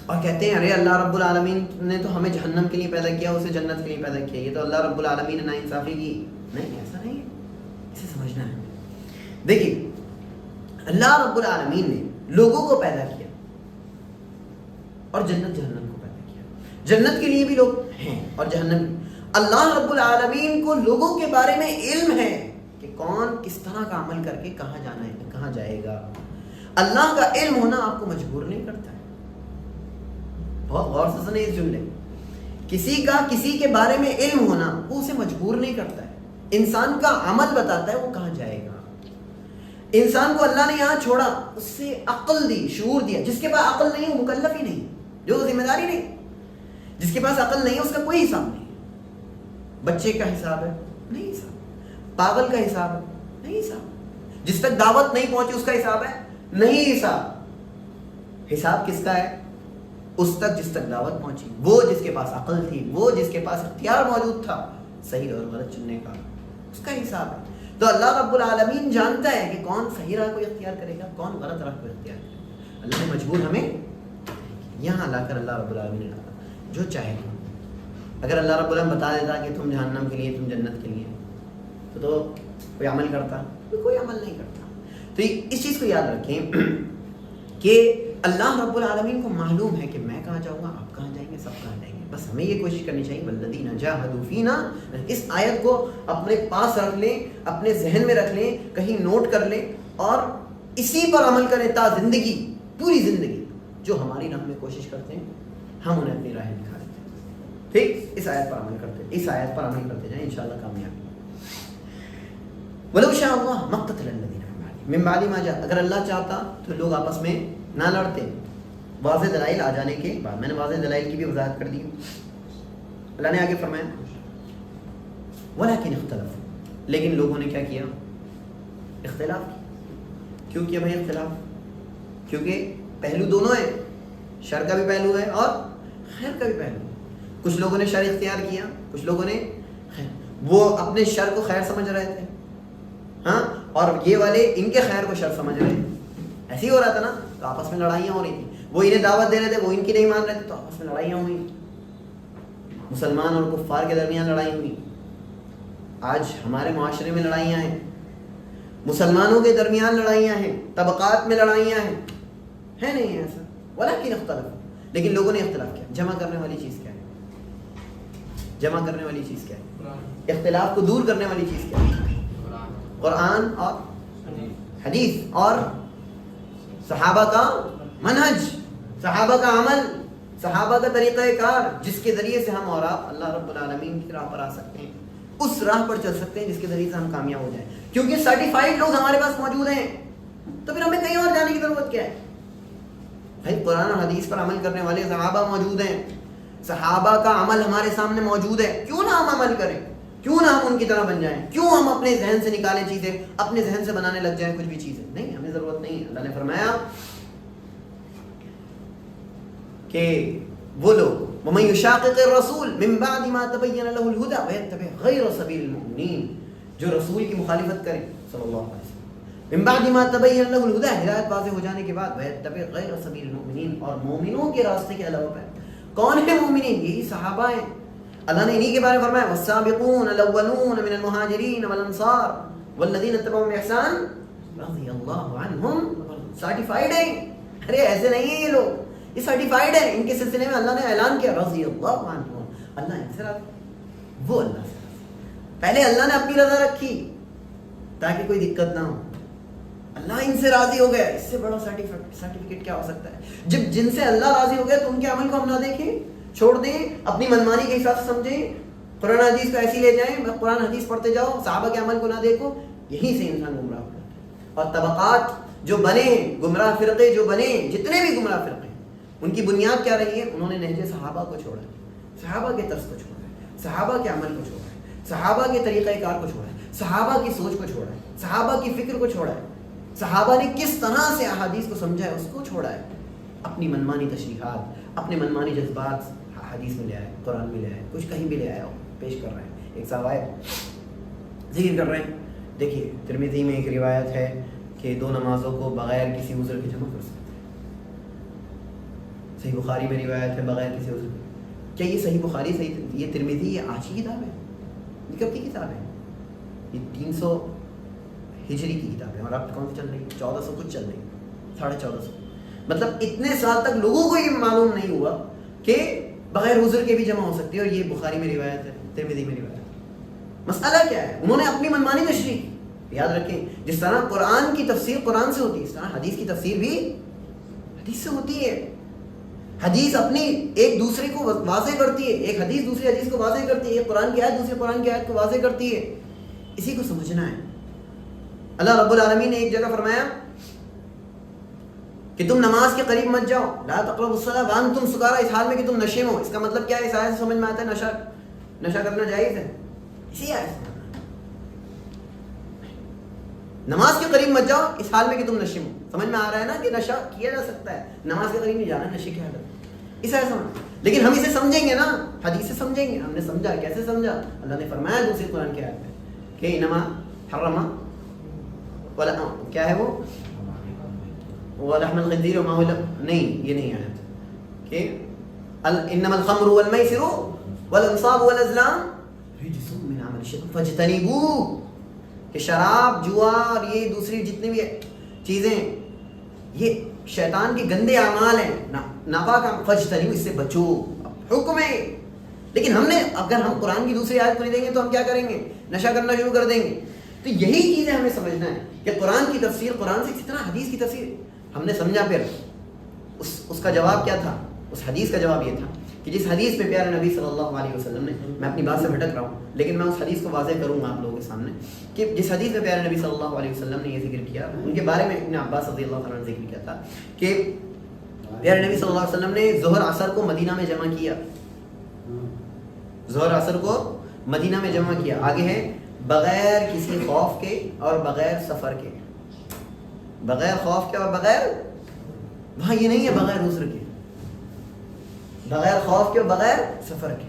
اور کہتے ہیں ارے اللہ رب العالمین نے تو ہمیں جہنم کے لیے پیدا کیا، اسے جنت کے لیے پیدا کیا، یہ تو اللہ رب العالمین نے ناانصافی کی۔ نہیں، ایسا نہیں ہے، اسے سمجھنا ہے۔ دیکھیے، اللہ رب العالمین نے لوگوں کو پیدا کیا اور جنت جہنم کو پیدا کیا، جنت کے لیے بھی لوگ ہیں اور جہنم۔ اللہ رب العالمین کو لوگوں کے بارے میں علم ہے کہ کون کس طرح کا عمل کر کے کہاں جانا ہے، کہاں جائے گا۔ اللہ کا علم ہونا آپ کو مجبور نہیں کرتا ہے۔ بہت غور سے سنیں اس جملے، کسی کا کسی کے بارے میں علم ہونا وہ اسے مجبور نہیں کرتا ہے، انسان کا عمل بتاتا ہے وہ کہاں جائے گا۔ انسان کو اللہ نے یہاں چھوڑا، اس سے عقل دی، شعور دیا۔ جس کے پاس عقل نہیں وہ مکلف ہی نہیں، جو ذمہ داری نہیں۔ جس کے پاس عقل نہیں ہے اس کا کوئی حساب نہیں۔ بچے کا حساب ہے نہیں حساب، پاگل کا حساب ہے نہیں حساب، جس تک دعوت نہیں پہنچی اس کا حساب ہے نہیں حساب۔ حساب کس کا ہے؟ اس تک جس تک دعوت پہنچی، وہ جس کے پاس عقل تھی، وہ جس کے پاس اختیار موجود تھا صحیح اور غلط چننے کا، اس کا حساب ہے۔ تو اللہ رب العالمین جانتا ہے کہ کون صحیح راہ کو اختیار کرے گا، کون غلط راہ کو اختیار کرے گا۔ اللہ نے مجبور ہمیں یہاں لا کر اللہ رب العالمین نے ڈالا جو چاہے گا۔ اگر اللہ رب العالمین بتا دیتا کہ تم جہنم کے لیے، تم جنت کے لیے، تو کوئی عمل کرتا؟ کوئی عمل نہیں کرتا۔ تو اس چیز کو یاد رکھیں کہ اللہ رب العالمین کو معلوم ہے کہ میں کہاں جاؤں گا, آپ کہاں جائیں گے, سب کہاں جائیں گے. بس ہمیں یہ کوشش کرنی چاہیے والذین جاہدوا فینا. اس آیت کو اپنے پاس رکھ لیں, اپنے ذہن میں رکھ لیں, کہیں نوٹ کر لیں اور اسی پر عمل کریں تا زندگی, پوری زندگی. جو ہماری راہ میں کوشش کرتے ہیں ہم انہیں اپنی راہ دکھا دیتے ہیں. ٹھیک, اس آیت پر عمل کرتے, اس آیت پر عمل کرتے جائیں, انشاءاللہ کامیابی. وَلَوْ شَاءَ اللَّهُ مَا اقْتَتَلَ الَّذِينَ مِن بَعْدِ مَا جَاءَهُمُ. اگر اللہ چاہتا تو لوگ آپس میں نہ لڑتے واضح دلائل آ جانے کے بعد. میں نے واضح دلائل کی بھی وضاحت کر دی. اللہ نے آگے فرمایا وَلَكِنِ اخْتَلَفُوا, لیکن لوگوں نے کیا کیا, اختلاف کیا. کیوں کیا بھائی اختلاف؟ کیونکہ پہلو دونوں ہیں, شر کا بھی پہلو ہے اور خیر کا بھی پہلو ہے. کچھ لوگوں نے شر اختیار کیا, کچھ لوگوں نے خیر. وہ اپنے شر کو خیر سمجھ رہے تھے, ہاں, اور یہ والے ان کے خیر کو شر سمجھ رہے ہیں. ایسے ہی ہو رہا تھا نا, تو آپس میں لڑائیاں ہو رہی تھیں. وہ انہیں دعوت دے رہے تھے, وہ ان کی نہیں مان رہے تھے, تو آپس میں لڑائیاں ہوئی. مسلمان اور کفار کے درمیان لڑائی ہوئی. آج ہمارے معاشرے میں لڑائیاں ہیں, مسلمانوں کے درمیان لڑائیاں ہیں, طبقات میں لڑائیاں ہیں, ہے نہیں ایسا؟ ولیکن اختلاف, لیکن لوگوں نے اختلاف کیا. جمع کرنے والی چیز کیا ہے؟ جمع کرنے والی چیز کیا ہے؟ اختلاف کو دور کرنے والی چیز کیا ہے؟ قرآن اور حدیث اور صحابہ کا منہج, صحابہ کا عمل, صحابہ کا طریقہ کار, جس کے ذریعے سے ہم اور آپ اللہ رب العالمین کی راہ پر آ سکتے ہیں, اس راہ پر چل سکتے ہیں جس کے ذریعے سے ہم کامیاب ہو جائیں. کیونکہ سرٹیفائڈ لوگ ہمارے پاس موجود ہیں, تو پھر ہمیں کہیں اور جانے کی ضرورت کیا ہے؟ بھائی قرآن اور حدیث پر عمل کرنے والے صحابہ موجود ہیں, صحابہ کا عمل ہمارے سامنے موجود ہے. کیوں نہ ہم عمل کریں, کیوں نہ ہم ان کی طرح بن جائیں, کیوں ہم اپنے ذہن سے نکالیں چیزیں, اپنے ذہن سے بنانے لگ جائیں کچھ بھی چیزیں. نہیں, ہمیں ضرورت نہیں. اللہ نے فرمایا کہ وہ لوگ وَمَن يُشَاقِقِ الرَّسُولَ مِن بَعْدِ مَا تَبَيَّنَ لَهُ الْهُدَى وَيَتَّبِعْ غَيْرَ سَبِيلِ الْمُؤْمِنِينَ, جو رسول کی مخالفت کریں صلی اللہ علیہ وسلم, من بعد ما تبین له الهدى, ہدایت واضح ہو جانے کے بعد, وَيَتَّبِعْ غَيْرَ سَبِيلِ الْمُؤْمِنِينَ, اور مومنوں کے راستے کے علاوہ پر. کون ہے مومنین؟ یہی صحابہ ہیں. اللہ نے انہی کے بارے میں فرمایا وَالسَّابِقُونَ الْأَوَّلُونَ مِنَ الْمُهَاجِرِينَ وَالْأَنصَارِ وَالَّذِينَ اتَّبَعُوهُم بِإِحْسَانٍ رَضِيَ اللَّهُ عَنْهُمْ. سرٹیفائڈ ہیں. ارے ایسے نہیں ہیں یہ لوگ, یہ سرٹیفائڈ ہیں. ان کے سلسلے میں اللہ نے اعلان کیا رضی اللہ عنہم, اللہ ان سے راضی, وہ اللہ سے راضی. پہلے اللہ نے اپنی رضا رکھی تاکہ کوئی دقت نہ ہو. اللہ ان سے راضی ہو گیا, اس سے بڑا سرٹیفکیٹ کیا ہو سکتا ہے؟ جب جن سے اللہ راضی ہو گیا تو ان کے عمل کو ہم نہ دیکھیں, چھوڑ دیں, اپنی منمانی کے حساب سے سمجھیں, قرآن حدیث کو ایسی لے جائیں, قرآن حدیث پڑھتے جاؤ, صحابہ کے عمل کو نہ دیکھو. یہیں سے انسان گمراہ ہوتا ہے. اور طبقات جو بنے, گمراہ فرقے جو بنے, جتنے بھی گمراہ فرقے, ان کی بنیاد کیا رہی ہے؟ انہوں نے نہج صحابہ کو چھوڑا ہے, صحابہ کے طرز کو چھوڑا ہے, صحابہ کے عمل کو چھوڑا ہے, صحابہ کے طریقہ کار کو چھوڑا ہے, صحابہ کی سوچ کو چھوڑا ہے, صحابہ کی فکر کو چھوڑا ہے, صحابہ نے کس طرح سے احادیث کو سمجھا ہے اس کو چھوڑا ہے. اپنی منمانی تشریحات, اپنے منمانی جذبات حدیث میں لے آئے, قرآن میں لے آئے, کچھ کہیں بھی لے آئے اور پیش کر رہے ہیں. ایک صاحب آئے ذکر کر رہے ہیں, دیکھیے ترمذی میں ایک روایت ہے کہ 2 نمازوں کو بغیر کسی عذر کے جمع کر سکتے ہیں. صحیح بخاری میں روایت ہے بغیر کسی عذر کے. کیا یہ صحیح بخاری, صحیح یہ ترمذی, یہ آج کی کتاب ہے؟ یہ کب کی کتاب ہے؟ یہ 300 ہجری کی کتاب ہے, اور اب کون سی چل رہی ہے؟ 1400 کچھ چل رہی ہے, 1450. مطلب اتنے سال تک لوگوں کو یہ معلوم نہیں ہوا کہ بغیر عذر کے بھی جمع ہو سکتی ہے, اور یہ بخاری میں روایت ہے, ترمذی میں روایت ہے. مسئلہ کیا ہے؟ انہوں نے اپنی منمانی تشریح. یاد رکھیں, جس طرح قرآن کی تفسیر قرآن سے ہوتی ہے, اس طرح حدیث کی تفسیر بھی حدیث سے ہوتی ہے. حدیث اپنی ایک دوسرے کو واضح کرتی ہے, ایک حدیث دوسری حدیث کو واضح کرتی ہے, ایک قرآن کی آیت دوسری قرآن کی آیت کو واضح کرتی ہے. اسی کو سمجھنا ہے. اللہ رب العالمین نے ایک جگہ فرمایا کہ تم نماز کے قریب مت جاؤ, لا تقربوا الصلاۃ وانتم سکارى, اس حال میں کہ تم نشے میں ہو. اس کا مطلب کیا ہے؟ اس آیت سے سمجھ میں آتا ہے نشہ کرنا جائز ہے. اسی آیت سے نماز کے قریب مت جاؤ اس حال میں کہ تم نشے میں ہو. سمجھ میں آ رہا ہے نا کہ نشہ کیا جا سکتا ہے, نماز کے قریب نہیں جانا نشے کی حالت. اس آیت سے, لیکن ہم اسے سمجھیں گے نا, حدیث سے سمجھیں گے. ہم نے سمجھا, کیسے سمجھا؟ اللہ نے فرمایا دوسری قرآن کی آیت میں کہ انما حرم ولا کیا ہے وہ ولحم الخنزیر وما هو نہیں, یہ نہیں آیت کہ انما الخمر والمیسر والانصاب والازلام رجس من عمل الشیطان فاجتنبوه, کہ شراب, جوا اور یہ دوسری جتنی بھی چیزیں, یہ شیطان کے گندے اعمال ہیں، ناپاک فجتنبوا، اس سے بچو، حکم ہے. لیکن ہم نے اگر ہم قرآن کی دوسری آیت کو نہیں دیں گے تو ہم کیا کریں گے؟ نشہ کرنا شروع کر دیں گے. تو یہی چیزیں ہمیں سمجھنا ہے کہ قرآن کی تفسیر قرآن سے کتنا حدیث کی تفسیر ہم نے سمجھا. پھر اس کا جواب کیا تھا؟ اس حدیث کا جواب یہ تھا کہ جس حدیث میں پیارے نبی صلی اللہ علیہ وسلم نے، میں اپنی بات سے بھٹک رہا ہوں لیکن میں اس حدیث کو واضح کروں گا آپ لوگوں کے سامنے، کہ جس حدیث میں پیارے نبی صلی اللہ علیہ وسلم نے یہ ذکر کیا، ان کے بارے میں ابن عباس رضی اللہ عنہ نے ذکر کیا تھا کہ پیارے نبی صلی اللہ علیہ وسلم نے ظہر عصر کو مدینہ میں جمع کیا. ظہر عصر کو مدینہ میں جمع کیا. آگے ہے بغیر کسی خوف کے اور بغیر سفر کے. بغیر خوف کے اور بغیر، وہاں یہ نہیں ہے بغیر عذر کے، بغیر خوف کے اور بغیر سفر کے.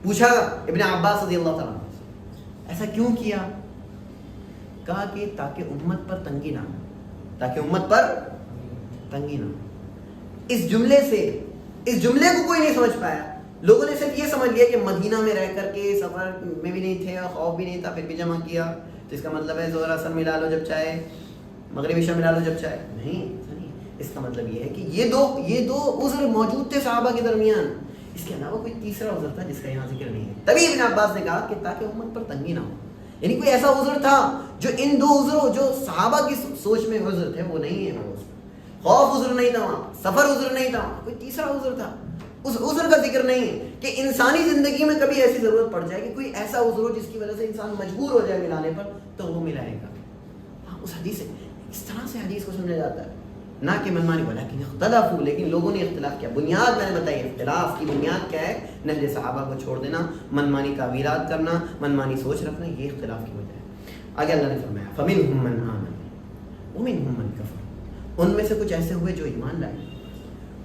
پوچھا ابن عباس رضی اللہ تعالیٰ ایسا کیوں کیا؟ کہا کہ تاکہ امت پر تنگی نہ ہو، تاکہ امت پر تنگی نہ ہو. اس جملے کو کوئی نہیں سمجھ پایا. لوگوں نے صرف یہ سمجھ لیا کہ مدینہ میں رہ کر کے سفر میں بھی نہیں تھے اور خوف بھی نہیں تھا پھر بھی جمع کیا، تو اس کا مطلب ہے ظہر عصر ملا لو جب چاہے، مغرب عشاء ملا لو جب چاہے. نہیں، اس کا مطلب یہ ہے کہ یہ دو عذر موجود تھے صحابہ کے درمیان، اس کے علاوہ کوئی تیسرا عذر تھا جس کا یہاں ذکر نہیں ہے. تبھی ابن عباس نے کہا کہ تاکہ امت پر تنگی نہ ہو، یعنی کوئی ایسا عذر تھا جو ان دو عذروں جو صحابہ کی سوچ میں عذر تھے وہ نہیں ہے. وہ خوف عذر نہیں تھا وہاں، سفر عذر نہیں تھا وہاں، کوئی تیسرا عذر تھا. اس عذر کا ذکر نہیں ہے کہ انسانی زندگی میں کبھی ایسی ضرورت پڑ جائے کہ کوئی ایسا عذر ہو جس کی وجہ سے انسان مجبور ہو جائے ملانے پر تو وہ ملائے گا. ہاں، اس حدیث سے اس طرح سے حدیث کو سمجھا جاتا ہے، نہ کہ منمانی بولا کہ اختلافو، لیکن لوگوں نے اختلاف کیا. بنیاد میں نے بتائی، اختلاف کی بنیاد کیا ہے؟ نہج صحابہ کو چھوڑ دینا، منمانی تعویلات کرنا، منمانی سوچ رکھنا، یہ اختلاف کی وجہ ہے. آگے اللہ نے فرمایا فَمِنْهُمْ مَنْ آمَنَ وَمِنْهُمْ مَنْ كَفَرَ، ان میں سے کچھ ایسے ہوئے جو ایمان لائے،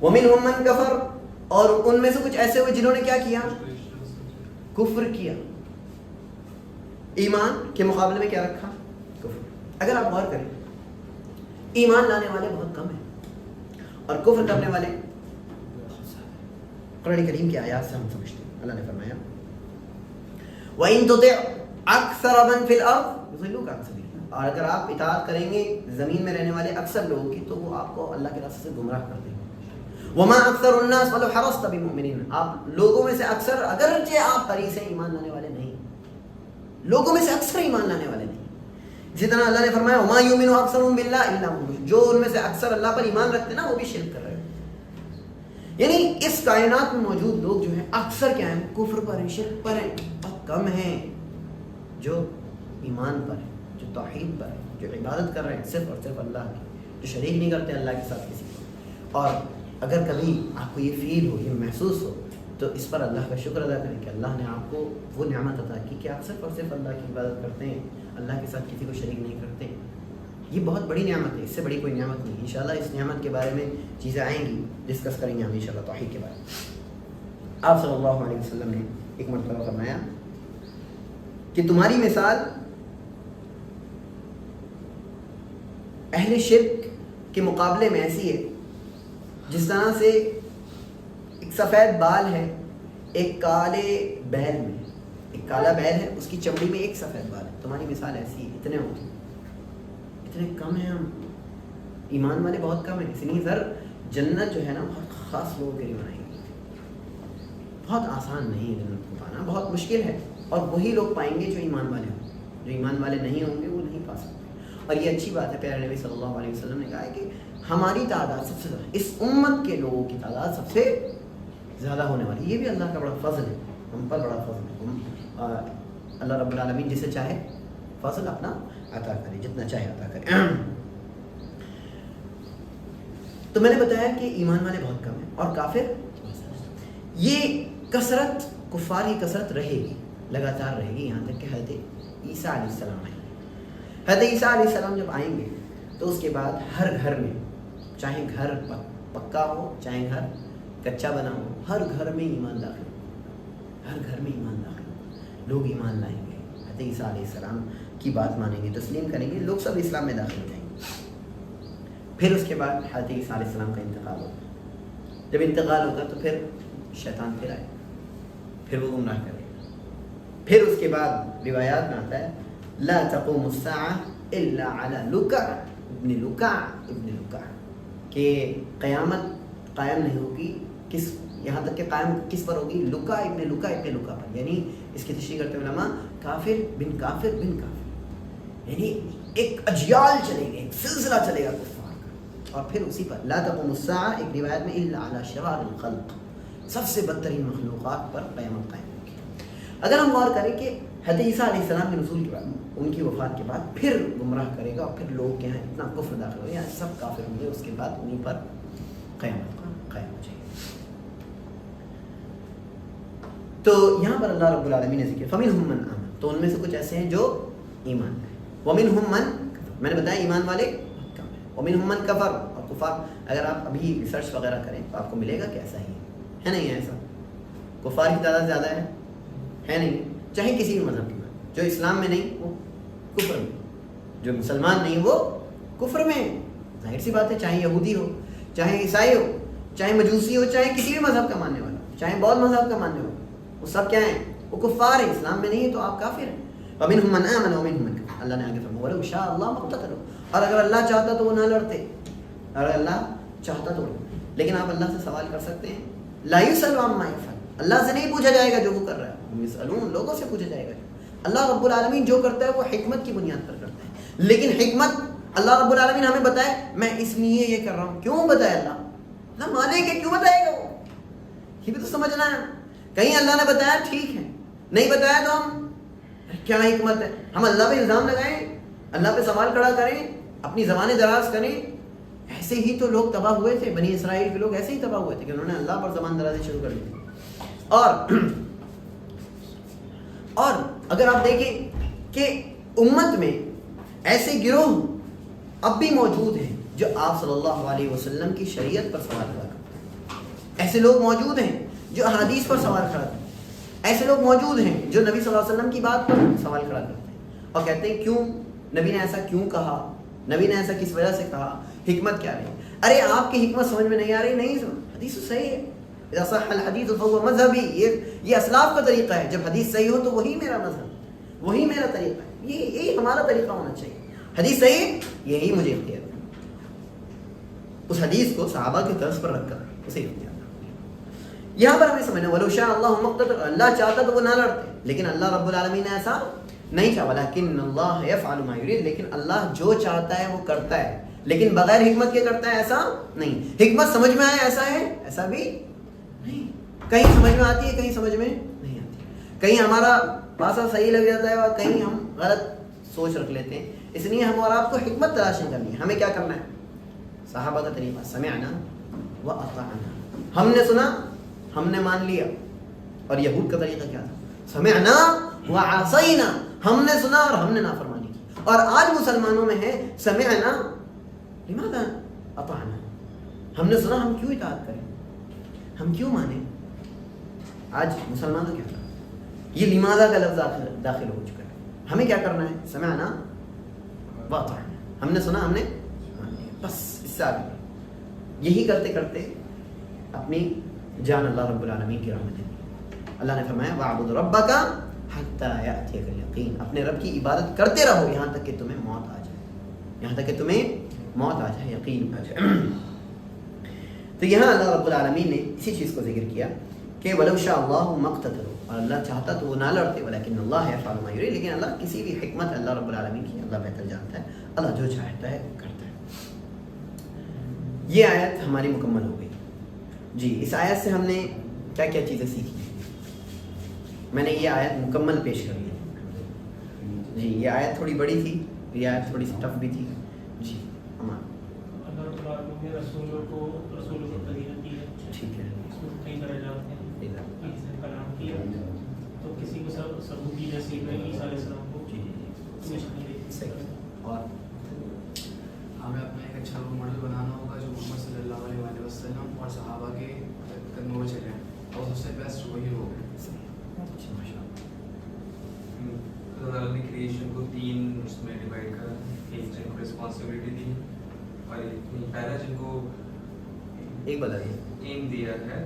وَمِنْهُمْ مَنْ كَفَرَ، اور ان میں سے کچھ ایسے ہوئے جنہوں نے کیا کیا؟ کفر کیا. ایمان کے مقابلے میں کیا رکھا؟ کفر. اگر آپ غور کریں ایمان لانے والے بہت کم ہیں اور کفر کرنے والے بہت زیادہ. قرآن کریم کی آیات سے ہم سمجھتے ہیں اللہ نے فرمایا وَإِن تُطِعْ أَكْثَرَ مَنْ فِي الْأَرْضِ يُضِلُّوكَ عَنْ سَبِيلِ اللَّهِ، اور اگر آپ اطاعت کریں گے زمین میں رہنے والے اکثر لوگوں کی تو وہ آپ کو اللہ کے راستے سے گمراہ کر دیں گے. وَمَا أَكْثَرُ النَّاسِ وَلَوْ حَرَصْتَ بِمُؤْمِنِينَ، آپ لوگوں میں سے اکثر اگرچہ آپ حریص ہیں ایمان لانے والے نہیں، لوگوں میں سے اکثر ایمان لانے والے نہیں. اسی طرح اللہ نے فرمایا وَمَا يُؤْمِنُ أَكْثَرُهُم بِاللَّهِ إِلَّا وَهُمْ مُشْرِكُونَ، جو ان میں سے اکثر اللہ پر ایمان رکھتے ہیں نا وہ بھی شرک کر رہے ہیں. یعنی اس کائنات میں موجود لوگ جو ہیں اکثر کیا ہیں؟ کفر پر ہیں، شرک پر ہیں. بہت کم ہیں جو ایمان پر ہیں، جو توحید پر ہیں، جو عبادت کر رہے ہیں صرف اور صرف اللہ کی، جو شریک نہیں کرتے اللہ کے ساتھ کسی کو. اور اگر کبھی آپ کو یہ فیل ہو، یہ محسوس ہو تو اس پر اللہ کا شکر ادا کریں کہ اللہ نے آپ کو وہ نعمت عطا کی کہ آپ صرف اور صرف اللہ کی عبادت کرتے ہیں، اللہ کے ساتھ کسی کو شریک نہیں کرتے. یہ بہت بڑی نعمت ہے، اس سے بڑی کوئی نعمت نہیں. انشاءاللہ اس نعمت کے بارے میں چیزیں آئیں گی، ڈسکس کریں گے ہم انشاءاللہ توحید کے بارے میں. آپ صلی اللہ علیہ وسلم نے ایک مرتبہ فرمایا کہ تمہاری مثال اہل شرک کے مقابلے میں ایسی ہے جس طرح سے ایک سفید بال ہے ایک کالے بیل میں، ایک کالا بیل ہے اس کی چمڑی میں ایک سفید بال ہے. تمہاری مثال ایسی ہے. اتنے ہوتے اتنے کم ہیں ہم، ایمان والے بہت کم ہیں. اس لیے سر جنت جو ہے نا بہت خاص لوگوں کے لیے بنائی گئی ہے. بہت آسان نہیں ہے جنت کو پانا، بہت مشکل ہے، اور وہی لوگ پائیں گے جو ایمان والے ہوں. جو ایمان والے نہیں ہوں گے وہ نہیں پا سکتے. اور یہ اچھی بات ہے، پیارے نبی صلی اللہ علیہ وسلم نے کہا ہے کہ ہماری تعداد سب سے زیادہ، اس امت کے لوگوں کی تعداد سب سے زیادہ ہونے والی. یہ بھی اللہ کا بڑا فضل ہے، ہم پر بڑا فضل ہے. اللہ رب العالمین جسے چاہے فضل اپنا عطا کرے، جتنا چاہے عطا کرے. تو میں نے بتایا کہ ایمان والے بہت کم ہیں اور کافر. یہ کثرت کفار کی کثرت رہے گی، لگاتار رہے گی یہاں تک کہ حضرت عیسیٰ علیہ السلام آئیں گے. حضرت عیسیٰ علیہ السلام جب آئیں گے تو اس کے بعد ہر گھر میں، چاہے گھر پکا ہو چاہے گھر کچا بنا ہو، ہر گھر میں ایمان داخل ہو، ہر گھر میں ایمان داخل ہو. لوگ ایمان لائیں گے، حضرت عیسیٰ علیہ السلام کی بات مانیں گے، تسلیم کریں گے، لوگ سب اسلام میں داخل ہو جائیں گے. پھر اس کے بعد حضرت عیسیٰ علیہ السلام کا انتقال ہوگا. جب انتقال ہوگا تو پھر شیطان پھر آئے، پھر وہ گمراہ کرے گا. پھر اس کے بعد روایات میں آتا ہے لا تقوم الساعة الا على لکع ابن لکع ابن لکع. کہ قیامت قائم نہیں ہوگی، یہاں تک کہ قائم کس پر ہوگی؟ لکا ابن لکا پر، یعنی اس کی تشریح کرتے علماء کافر بن کافر بن کافر، یعنی ایک اجیال چلے گا، ایک سلسلہ چلے گا کفار کا، اور پھر اسی پر لا تقوم الساعہ ایک روایت میں الا علی شرار الخلق، سب سے بدترین مخلوقات پر قیامت قائم ہوگی۔ اگر ہم غور کریں کہ حضرت عیسیٰ علیہ السلام کے نزول کے بعد، ان کی وفات کے بعد پھر گمراہ کرے گا، اور پھر لوگ کے یہاں اتنا کفر داخل ہو گیا، سب کافر ہوں گے، اس کے بعد انہیں پر قیامت قائم ہو جائے گی۔ تو یہاں پر اللہ رب العالمین نے ذکر فَمِنْهُمْ مَنْ آمَنَ، تو ان میں سے کچھ ایسے ہیں جو ایمان لائے، وَمِنْهُمْ مَنْ كَفَرَ، میں نے بتایا ایمان والے کم ہیں، وَمِنْهُمْ مَنْ كَفَرَ، اور کفار اگر آپ ابھی ریسرچ وغیرہ کریں تو آپ کو ملے گا کہ ایسا ہی ہے نہیں ہے، ایسا کفار کی تعداد زیادہ ہے نہیں، چاہے کسی بھی مذہب کی، جو اسلام میں نہیں وہ کفر میں، جو مسلمان نہیں وہ کفر میں، ظاہر سی بات ہے، چاہے یہودی ہو، چاہے عیسائی ہو، چاہے مجوسی ہو، چاہے کسی بھی مذہب کا ماننے والا ہو، چاہے بودھ مذہب کا ماننے والا، وہ سب کیا ہیں؟ وہ کفار ہیں، اسلام میں نہیں ہے تو آپ کافر ہیں۔ وَمِنْهُمْ مَنْ آمَنَ وَمِنْهُمْ مَنْ كَفَرَ، اللہ نے آگے فرمایا وَلَوْ شَاءَ اللَّهُ مَا اقْتَتَلُوا، اور اگر اللہ چاہتا تو وہ نہ لڑتے، اگر اللہ چاہتا تو، لیکن آپ اللہ سے سوال کر سکتے ہیں، لا يُسْأَلُ عَمَّا يَفْعَلُ، اللہ سے نہیں پوچھا جائے گا جو وہ کر رہا ہے، ہم يسألون، لوگوں سے پوچھا جائے گا۔ اللہ رب العالمین جو کرتا ہے وہ حکمت کی بنیاد پر کرتا ہے، لیکن حکمت اللہ رب العالمین ہمیں بتائے میں اس لیے یہ کر رہا ہوں، کیوں بتائے اللہ مانیں گے، کیوں بتائے گا وہ، یہ بھی تو سمجھنا ہے۔ کہیں اللہ نے بتایا ٹھیک ہے، نہیں بتایا تو ہم کیا حکمت ہے، ہم اللہ پہ الزام لگائیں، اللہ پہ سوال کھڑا کریں، اپنی زبانیں دراز کریں۔ ایسے ہی تو لوگ تباہ ہوئے تھے، بنی اسرائیل کے لوگ ایسے ہی تباہ ہوئے تھے کہ انہوں نے اللہ پر زبان درازی شروع کر دی۔ اور اگر آپ دیکھیں کہ امت میں ایسے گروہ اب بھی موجود ہیں جو آپ صلی اللہ علیہ وسلم کی شریعت پر سوال کھڑا کرتے ہیں، ایسے لوگ موجود ہیں جو احادیث پر سوال کھڑا کرتے ہیں، ایسے لوگ موجود ہیں جو نبی صلی اللہ علیہ وسلم کی بات پر سوال کھڑا کرتے ہیں اور کہتے ہیں کیوں نبی نے ایسا کیوں کہا، نبی نے ایسا کس وجہ سے کہا، حکمت کیا رہی۔ ارے آپ کی حکمت سمجھ میں نہیں آ رہی، نہیں سمجھ، حدیث صحیح ہے، اذا صح الحدیث فهو مذہبی، یہ اسلاف کا طریقہ ہے، جب حدیث صحیح ہو تو وہی میرا مذہب، وہی میرا طریقہ ہے، یہی ہمارا طریقہ ہونا چاہیے، حدیث صحیح یہی مجھے اختیار ہے، اس حدیث کو صحابہ کے طرز پر رکھ کر اسے اختیار۔ یہاں پر ہمیں سمجھنا وَلَوْ شَاءَ اللَّهُ مَا اقْتَتَلُوا، اللہ چاہتا تو وہ نہ لڑتے، لیکن اللہ رب العالمین نے ایسا نہیں چاہا، وَلَكِنَّ اللَّهَ يَفْعَلُ مَا يُرِيدُ، لیکن اللہ جو چاہتا ہے وہ کرتا ہے، لیکن بغیر حکمت کے کرتا ہے ایسا نہیں۔ حکمت سمجھ میں آئے ایسا ہے، ایسا بھی نہیں، کہیں سمجھ میں آتی ہے کہیں سمجھ میں نہیں آتی، کہیں ہمارا پاسا صحیح لگ جاتا ہے اور کہیں ہم غلط سوچ رکھ لیتے ہیں، اس لیے ہم اور آپ کو حکمت تلاش نہیں کرنی ہے، ہمیں کیا کرنا ہے؟ صحابہ کا طریقہ، سمعنا وأطعنا، ہم نے سنا ہم نے مان لیا، اور یہود کا طریقہ کیا تھا؟ سمعنا وعصینا، ہم نے سنا اور ہم نے نافرمانی کی، اور آج مسلمانوں میں ہے سمعنا لماذا اطعنا، ہم نے سنا ہم کیوں اطاعت کریں، ہم کیوں مانیں؟ آج مسلمانوں کیا کریں، یہ لماذا کا لفظ داخل ہو چکا ہے، ہمیں کیا کرنا ہے؟ سمعنا واطعنا، ہم نے سنا ہم نے مان لیا، بس اس سے آگے یہی کرتے کرتے اپنی جان اللہ رب العالمین کی رحمت ہے۔ اللہ نے فرمایا وَاعْبُدْ رَبَّكَ حَتَّى يَأْتِيَكَ الْيَقِينُ، اپنے رب کی عبادت کرتے رہو یہاں تک کہ تمہیں موت آ جائے، یہاں تک کہ تمہیں موت آ جائے، یقین آ جائے۔ تو یہاں اللہ رب العالمین نے اسی چیز کو ذکر کیا کہ وَلَوْ شَاءَ اللَّهُ مَا اقْتَتَلُوا، اور اللہ چاہتا تو وہ نہ لڑتے، وَلَكِنَّ اللَّهَ يَفْعَلُ مَا يُرِيدُ، لیکن اللہ کسی بھی حکمت اللہ رب العالمین کی اللہ بہتر جانتا ہے، اللہ جو چاہتا ہے کرتا ہے۔ یہ آیت ہماری مکمل ہو گئی۔ جی اس آیت سے ہم نے کیا کیا چیزیں سیکھی؟ میں نے یہ آیت مکمل پیش کر لی۔ جی یہ آیت تھوڑی بڑی تھی، یہ آیت تھوڑی سی ٹف بھی تھی۔ جی اللہ رب العالمین نے رسولوں کو تربیت دی ہے، ٹھیک ہے، اس میں کئی درجات ہیں، کسی نے کلام کیا تو کسی کو ثبوت دی جیسے عیسیٰ علیہ السلام کو نشانی دی۔ اور ہمیں اپنا ایک اچھا رول ماڈل بنانا ہوگا جو محمد صلی اللہ علیہ وسلم اور صحابہ کے قدموں میں چلے، اور سب سے بیسٹ وہی ہوگا۔ اللہ تعالیٰ نے کریشن کو 3 اس میں ڈیوائڈ کرا، ایک جن کو رسپانسبلٹی دی، اور پہلا جن کو ایک بتا دیے ایم دیا ہے،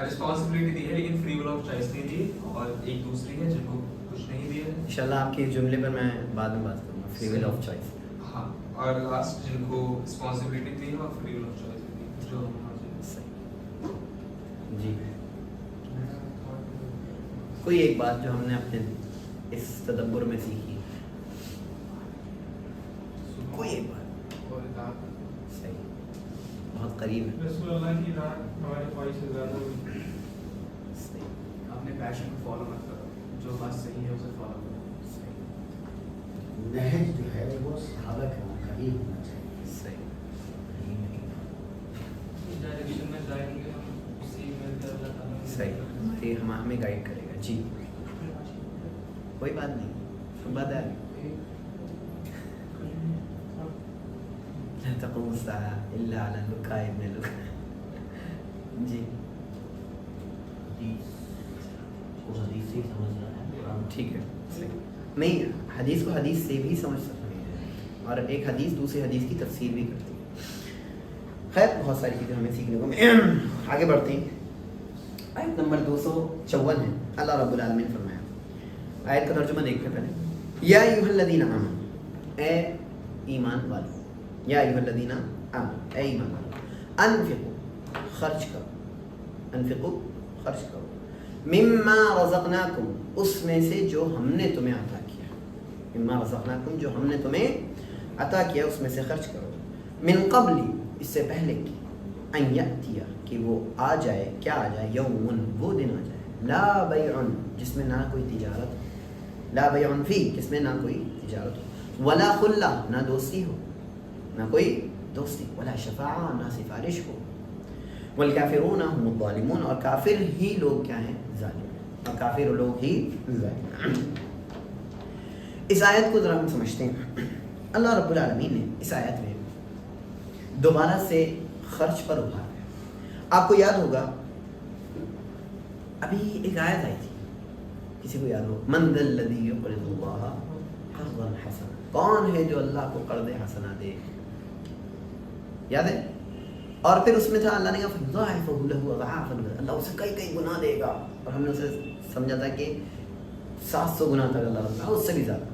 رسپانسبلٹی دی ہے لیکن فری ول آف چوائس نہیں دی، اور ایک دوسری ہے جن کو کچھ نہیں دیا ہے۔ انشاءاللہ آپ کے جملے پر میں بعد میں بات کروں گا، فری ول آف چوائس۔ ہاں، اور لاسٹ جن کو رسپانسبلٹی دی ہے اور فری ول آف چوائس۔ جو جی کوئی ایک بات جو ہم نے اپنے اس تدبر میں سیکھی، کوئی ایک بات اور اطاعت صحیح بہت قریب ہے. رسول اللہ کی اطاعت ہماری خواہش سے زیادہ ہوئی. صحیح اپنے پیشن کو فالو مت کرو، جو بات صحیح ہے اسے فالو کرو. صحیح نہج جو ہے وہ صحابہ کرام کا ہی ہونا چاہیے. صحیح ڈائریکشن میں جائیں گے ہم، اسی میں اللہ تعالیٰ صحیح یہ ہمیں گائیڈ کرے گا. جی کوئی بات نہیں، بات ہے لا تقوم الساعة إلا على لکا ابن لکا. جی حدیث کو حدیث سے ہی سمجھنا ہے، قرآن ٹھیک ہے صحیح. نہیں حدیث کو حدیث سے بھی سمجھ سکتے ہیں، اور ایک حدیث دوسری حدیث کی تفسیر بھی کرتی ہے. خیر بہت ساری چیزیں ہمیں سیکھنے کو آگے بڑھتے ہیں. آیت نمبر 254 ہے. اللہ رب العالمین نے فرمایا، آیت کا ترجمہ دیکھتے پہلے، یا ایھا الذین آمنوا، اے ایمان والو، یا ایھا الذین آمنوا، اے ایمان والو، انفقوا خرچ کرو، انفقوا خرچ کرو، مما رزقناکم اس میں سے جو ہم نے تمہیں عطا کیا، مما رزقناکم جو ہم نے تمہیں عطا کیا اس میں سے خرچ کرو، من قبل اس سے پہلے کی، ان یأتیا کہ وہ آ جائے، کیا آ جائے، یوم وہ دن آ جائے، لا بیع جس میں نہ کوئی تجارت ہو، لا بیع فی جس میں نہ کوئی تجارت ہو، ولا خلہ نہ دوستی ہو، نہ کوئی دوستی، ولا شفاعہ نہ سفارش ہو، والکافرون هم الظالمون اور کافر ہی لوگ کیا ہیں، ظالم، اور کافر لوگ ہی ظالم. اس آیت کو ذرا ہم سمجھتے ہیں. اللہ رب العالمین نے اس آیت میں دوبارہ سے خرچ پر ابھارا ہے. آپ کو یاد ہوگا ابھی ایک آیت آئی تھی، کسی کو یاد ہو، من ذا الذی یقرض اللہ قرضا حسنا، کون ہے جو اللہ کو قرض حسنا دے، یاد ہے؟ اور پھر اس میں تھا اللہ نے کہا فَيُضَاعِفُهُ لَهُ أَضْعَافًا، اللہ اسے کئی کئی گنا دے گا. اور ہم نے اسے سمجھا تھا کہ 700 گنا تک اللہ رب اس سے بھی زیادہ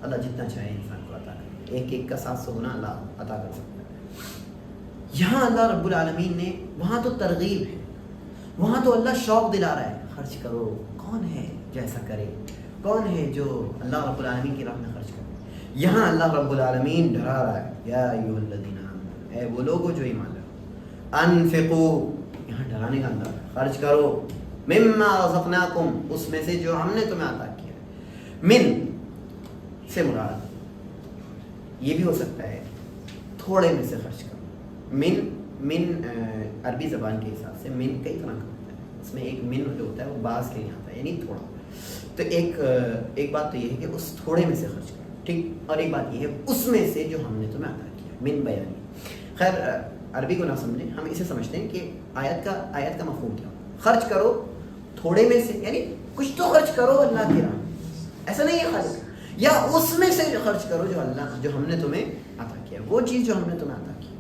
اللہ جتنا چاہے انسان کو عطا کرے، ایک ایک کا 700 گنا اللہ عطا کر سکتا ہے. یہاں اللہ رب العالمین نے، وہاں تو ترغیب ہے، وہاں تو اللہ شوق دلا رہا ہے خرچ کرو. کون ہے جو ایسا کرے، کون ہے جو اللہ رب العالمین کی راہ میں خرچ کرے. یہاں اللہ رب العالمین ڈرا رہا ہے، یا ایھا الذین آمنوا، اے وہ لوگوں جو ایمان لائے، انفقوا یہاں ڈرانے کا انداز ہے، خرچ کرو، مما رزقناکم اس میں سے جو ہم نے تمہیں عطا کیا ہے. من سے مراد یہ بھی ہو سکتا ہے تھوڑے میں سے خرچ کرو. من عربی زبان کے حساب سے من کئی طرح کا ہوتا ہے، اس میں ایک من جو ہوتا ہے وہ بعض کے لیے آتا ہے یعنی تھوڑا. تو ایک بات تو یہ ہے کہ اس تھوڑے میں سے خرچ کرو، ٹھیک، اور ایک بات یہ ہے اس میں سے جو ہم نے تمہیں عطا کیا، من بیانی. خیر عربی کو نہ سمجھیں، ہم اسے سمجھتے ہیں کہ آیت کا مفہوم کیا، خرچ کرو تھوڑے میں سے، یعنی کچھ تو خرچ کرو اللہ کی راہ، ایسا نہیں ہے خرچ، یا اس میں سے خرچ کرو جو ہم نے تمہیں عطا کیا، وہ چیز جو ہم نے تمہیں عطا کی.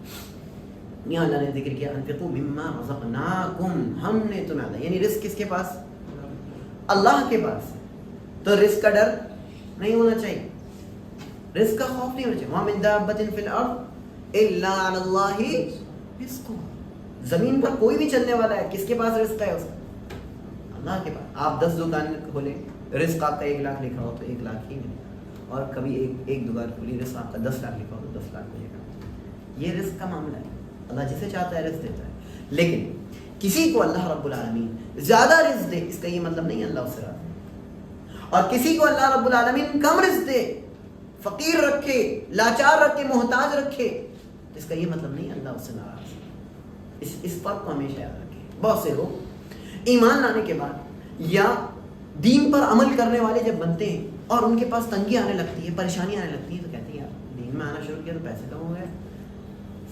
یہاں اللہ نے ذکر کیا انفقوا مما رزقناکم، ہم نے تمہیں عطا، یعنی رزق کس کے پاس، اللہ کے پاس. تو رزق کا ڈر نہیں ہونا چاہیے، رزق کا خوف نہیں ہونا چاہیے. وَمَن دَابَّةٍ فِي الْأَرْضِ إِلَّا عَلَى اللَّهِ رزقها، زمین پر کوئی بھی چلنے والا ہے، کس کے پاس رزق ہے، اس کا اللہ کے پاس. آپ 10 دکان کھولیں، رزق آپ کا 1 لاکھ لکھا ہو تو 1 لاکھ ہی ملے گا، اور کبھی ایک دکان کھولی رزق آپ کا 10 لاکھ لکھا ہو تو 10 لاکھ ملے گا. یہ رزق کا معاملہ ہے، اللہ جسے چاہتا ہے رزق دیتا ہے. لیکن کسی کو اللہ رب العالمین زیادہ رزق دے اس کا یہ مطلب نہیں اللہ اسے راضی ہے، اور کسی کو اللہ رب العالمین کم رزق دے، فقیر رکھے، لاچار رکھے، محتاج رکھے، اس کا یہ مطلب نہیں اللہ اس سے ناراض ہے. اس فرق کو ہمیشہ یاد رکھیں. بہت سے لوگ ایمان لانے کے بعد یا دین پر عمل کرنے والے جب بنتے ہیں اور ان کے پاس تنگی آنے لگتی ہے، پریشانی آنے لگتی ہے، تو کہتے ہیں یار دین میں آنا شروع کیا تو پیسے کم ہو گئے،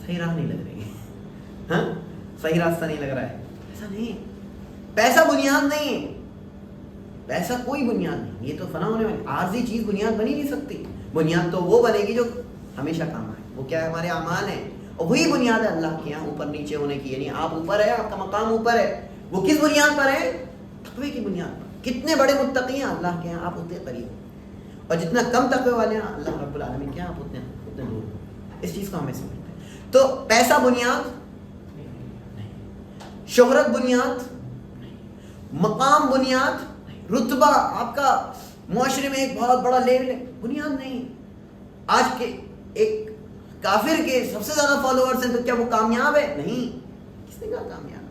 صحیح راہ نہیں لگ رہی ہے، ہاں صحیح راستہ نہیں لگ رہا ہے. ایسا نہیں، پیسہ بنیاد نہیں ہے، پیسہ کوئی بنیاد نہیں، یہ تو فنا ہونے والی عارضی چیز بنیاد بنی نہیں سکتی. بنیاد تو وہ بنے گی جو ہمیشہ کام آئے، وہ کیا ہے، ہمارے اعمال ہیں، اور وہی بنیاد ہے اللہ کے یہاں اوپر نیچے ہونے کی. یعنی آپ اوپر ہے، آپ کا مقام اوپر ہے، وہ کس بنیاد پر ہے، تقوی کی بنیاد پر. کتنے بڑے متقی ہیں اللہ کے یہاں، آپ اتنے قریب ہیں، اور جتنا کم تقوی والے ہیں اللہ رب العالمین کے یہاں آپ اتنے دور. اس چیز کو ہمیں سمجھتے ہیں. تو پیسہ بنیاد شہرت بنیاد, مقام بنیاد, رتبہ آپ کا معاشرے میں ایک بہت بڑا لیول ہے, بنیاد نہیں. آج کے ایک کافر کے سب سے زیادہ فالوورز ہیں تو کیا وہ کامیاب ہے؟ نہیں. کس نے کہا کامیاب ہے؟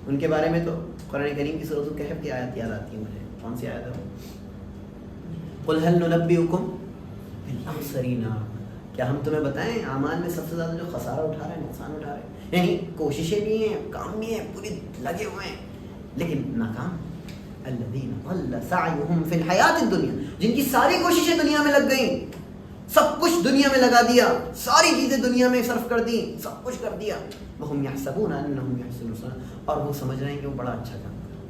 ان کے بارے میں تو قرآن کریم کی سورۃ الکہف کی آیت یاد آتی ہے مجھے. کون سی آیت ہے؟ قل هل ننبئکم بالاخسرین. کیا ہم تمہیں بتائیں اعمال میں سب سے زیادہ جو خسارہ اٹھا رہے ہیں, نقصان اٹھا رہے ہیں, یعنی کوششیں بھی ہیں, کام بھی ہیں, پوری لگے ہوئے ہیں, لیکن ناکام. الذین ضل سعیہم فی الحیاۃ الدنیا, جن کی ساری کوششیں دنیا میں لگ گئیں, سب کچھ دنیا میں لگا دیا, ساری چیزیں دنیا میں صرف کر دی, سب کچھ کر دیا. وہم یحسبون انہم یحسنون صنعا, اور وہ سمجھ رہے ہیں کہ وہ بڑا اچھا کام کر رہے ہیں.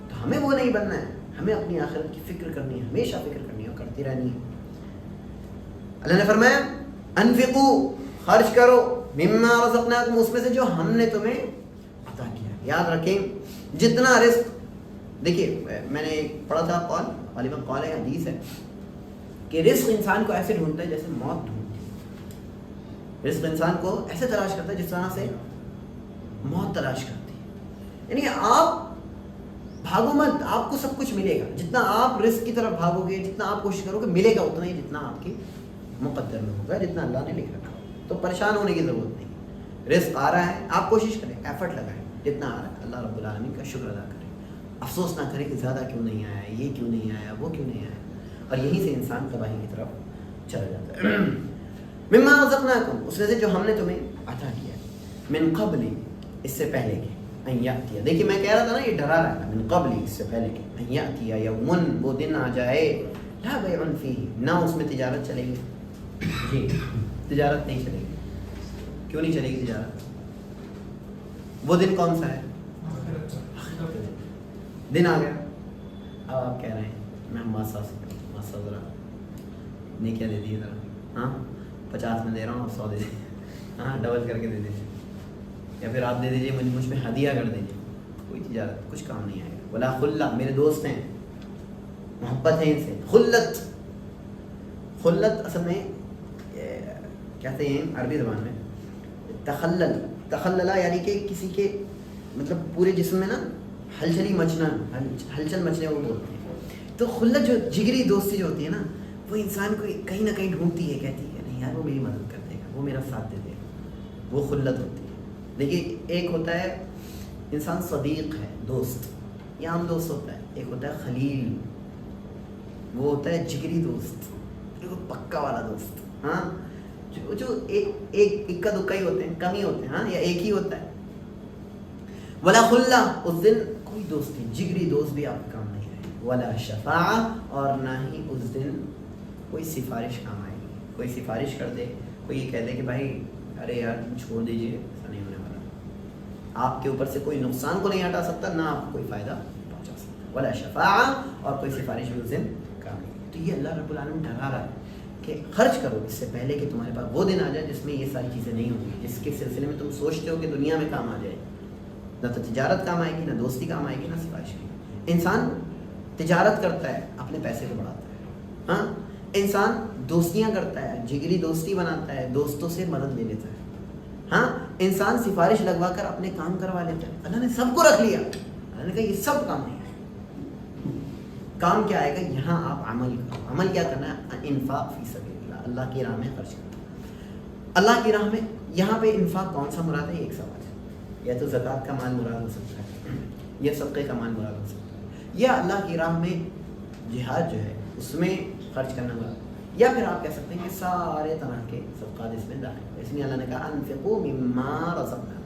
تو ہمیں وہ نہیں بننا ہے, ہمیں اپنی آخرت کی فکر کرنی ہے, ہمیشہ فکر کرنی ہے اور کرتی رہنی ہے. اللہ نے فرمایا انفقوا, خرچ کرو, مما رزقناکم, اس میں سے جو ہم نے تمہیں عطا کیا. یاد رکھیں جتنا رزق, دیکھیے میں نے پڑھا تھا قول, غالباً قول ہے, حدیث ہے کہ رزق انسان کو ایسے ڈھونڈتا ہے جیسے موت ڈھونڈتی ہے. رزق انسان کو ایسے تلاش کرتا ہے جس طرح سے موت تلاش کرتی ہے. یعنی آپ بھاگو مت, آپ کو سب کچھ ملے گا. جتنا آپ رزق کی طرف بھاگو گے, جتنا آپ کوشش کرو گے, ملے گا اتنا ہی جتنا آپ کے مقدر میں ہوگا, جتنا اللہ نے لکھ رکھا. تو پریشان ہونے کی ضرورت نہیں. رزق آ رہا ہے, آپ کوشش کریں, ایفرٹ لگائیں, جتنا آ رہا ہے اللہ رب العالمین کا شکر ادا کریں. افسوس نہ کریں کہ زیادہ کیوں نہیں آیا, یہ کیوں نہیں آیا, وہ کیوں نہیں آیا, اور یہیں سے انسان تباہی کی طرف چلا جاتا ہے. مما رزقناکم, اس میں سے جو ہم نے تمہیں عطا کیا, من قبل, اس سے پہلے کے, ان یاتی, دیکھیے میں کہہ رہا تھا نا یہ ڈرا رہا تھا, من قبل, اس سے پہلے کے, ان یاتی یوم, وہ دن آ جائے, لا بیع فیہ, نہ اس میں تجارت چلے گی. جی تجارت نہیں چلے گی. کیوں نہیں چلے گی تجارت؟ وہ دن کون سا ہے؟ دن آ گیا. اب آپ کہہ رہے ہیں میں ماسا ذرا نہیں کیا دے دیے ذرا, ہاں 50 میں دے رہا ہوں, آپ 100 دے دیجیے, ہاں ڈبل کر کے دے دیجیے, یا پھر آپ دے دیجیے, مجھ پہ ہدیہ کر دیجیے. کوئی تجارت کچھ کام نہیں آئے گا. ولا خلہ, میرے دوست ہیں, محبت ہے ان سے. خلت, خلت اصل میں کہتے ہیں عربی زبان میں تخلل, تخللہ یعنی کہ کسی کے مطلب پورے جسم میں نا ہلچلی مچنا, ہلچل مچنے وہ بولتے ہیں. تو خلت جو جگری دوستی جو ہوتی ہے نا, وہ انسان کو کہیں نہ کہیں ڈھونڈتی ہے, کہتی ہے نہیں یار وہ میری مدد کر دے گا, وہ میرا ساتھ دے دے گا, وہ خلت ہوتی ہے. دیکھیے ایک ہوتا ہے انسان صدیق ہے, دوست, یہ عام دوست ہوتا ہے. ایک ہوتا ہے خلیل, وہ ہوتا ہے جگری دوست, پکا والا دوست, ہاں جو ایک اکا دکا ہی ہوتے ہیں, کم ہی ہوتے ہیں, ہاں یا ایک ہی ہوتا ہے. ولا خلہ, اس دن کوئی دوست نہیں, جگری دوست بھی آپ کا کام نہیں رہے. ولا شفاعہ, اور نہ ہی اس دن کوئی سفارش کام آئے گی. کوئی سفارش کر دے, کوئی یہ کہہ دے کہ بھائی ارے یار چھوڑ دیجیے, ایسا نہیں ہونے والا. آپ کے اوپر سے کوئی نقصان کو نہیں ہٹا سکتا, نہ آپ کو کوئی فائدہ پہنچا سکتا. ولا شفاعہ, اور کوئی سفارش بھی اس دن کام نہیں. تو یہ اللہ رب العالمین ڈرا رہا ہے کہ خرچ کرو اس سے پہلے کہ تمہارے پاس وہ دن آ جائے جس میں یہ ساری چیزیں نہیں ہوں گی, جس کے سلسلے میں تم سوچتے ہو کہ دنیا میں کام آ جائے. نہ تو تجارت کام آئے گی, نہ دوستی کام آئے گی, نہ سفارش کی. انسان تجارت کرتا ہے, اپنے پیسے کو بڑھاتا ہے, ہاں انسان دوستیاں کرتا ہے, جگری دوستی بناتا ہے, دوستوں سے مدد لے لیتا ہے, ہاں انسان سفارش لگوا کر اپنے کام کروا لیتا ہے. اللہ نے سب کو رکھ لیا, اللہ نے کہا یہ سب کام نہیں ہے. کام کیا آئے گا یہاں, آپ عمل کرو. عمل کیا کرنا ہے؟ انفاق فی سبیل اللہ, اللہ کی راہ میں خرچ کرنا. اللہ کی راہ میں یہاں پہ انفاق کون سا مراد ہے, ایک سوال ہے. یا تو زکوٰۃ کا مال مراد ہو سکتا ہے, یا صدقے کا مال مراد ہو سکتا ہے, یا اللہ کی راہ میں جہاد جو ہے اس میں خرچ کرنا مراد, یا پھر آپ کہہ سکتے ہیں کہ سارے طرح کے صدقات اس میں داخل ہے. اس لیے اللہ نے کہا انفقوا مما رزقناکم,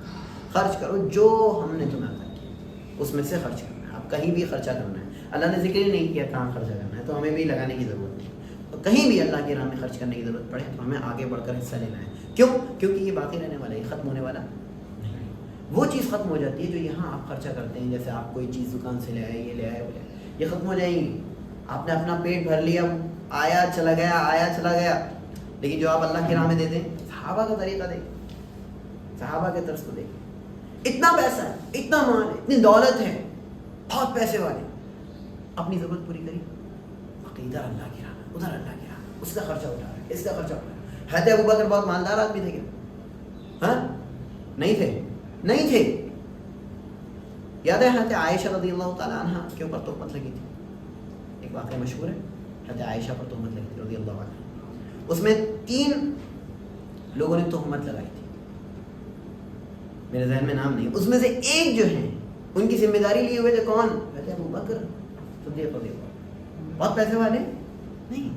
خرچ کرو جو ہم نے تمہیں عطا کیا, اس میں سے خرچ کرنا ہے. آپ کہیں بھی خرچہ کرنا ہے, اللہ نے ذکر ہی نہیں کیا کہاں خرچہ کرنا ہے, تو ہمیں بھی لگانے کی ضرورت نہیں. تو کہیں بھی اللہ کی راہ میں خرچ کرنے کی ضرورت پڑے تو ہمیں آگے بڑھ کر حصہ لینا ہے. کیوں؟ کیونکہ یہ باقی رہنے والا ہے, یہ ختم ہونے والا نہیں. وہ چیز ختم ہو جاتی ہے جو یہاں آپ خرچہ کرتے ہیں, جیسے آپ کوئی چیز دکان سے لے آئے, یہ لے آئے, وہ لے آئے, یہ ختم ہو جائیں گی. آپ نے اپنا پیٹ بھر لیا, آیا چلا گیا, آیا چلا گیا. لیکن جو آپ اللہ کی راہ میں دیتے ہیں, صحابہ کا طریقہ دیکھیں, صحابہ کے طرز کو دیکھیں. اتنا پیسہ ہے, اتنا مال ہے, اتنی دولت ہے, بہت پیسے والے, اپنی ضرورت پوری کری, ادھر اللہ کی راہ میں, ادھر اللہ کی راہ میں, اس کا خرچہ اٹھا رہا ہے, اس کا خرچہ اٹھا رہا ہے. حضرت ابوبکر بہت مالدار آدمی تھے کیا؟ ہاں نہیں تھے, نہیں تھے. یاد ہے حضرت عائشہ رضی اللہ تعالیٰ عنہ کے اوپر تہمت لگی تھی, ایک واقعہ مشہور ہے, حضرت عائشہ پر تہمت لگی تھی رضی اللہ عنہ. اس میں 3 لوگوں نے تہمت لگائی تھی, میرے ذہن میں نام نہیں. اس میں سے ایک جو ہے ان کی ذمہ داری لیے ہوئے تھے کون؟ حضرت ابو بکر صدیق رضی اللہ عنہ. بہت پیسے والے نہیں,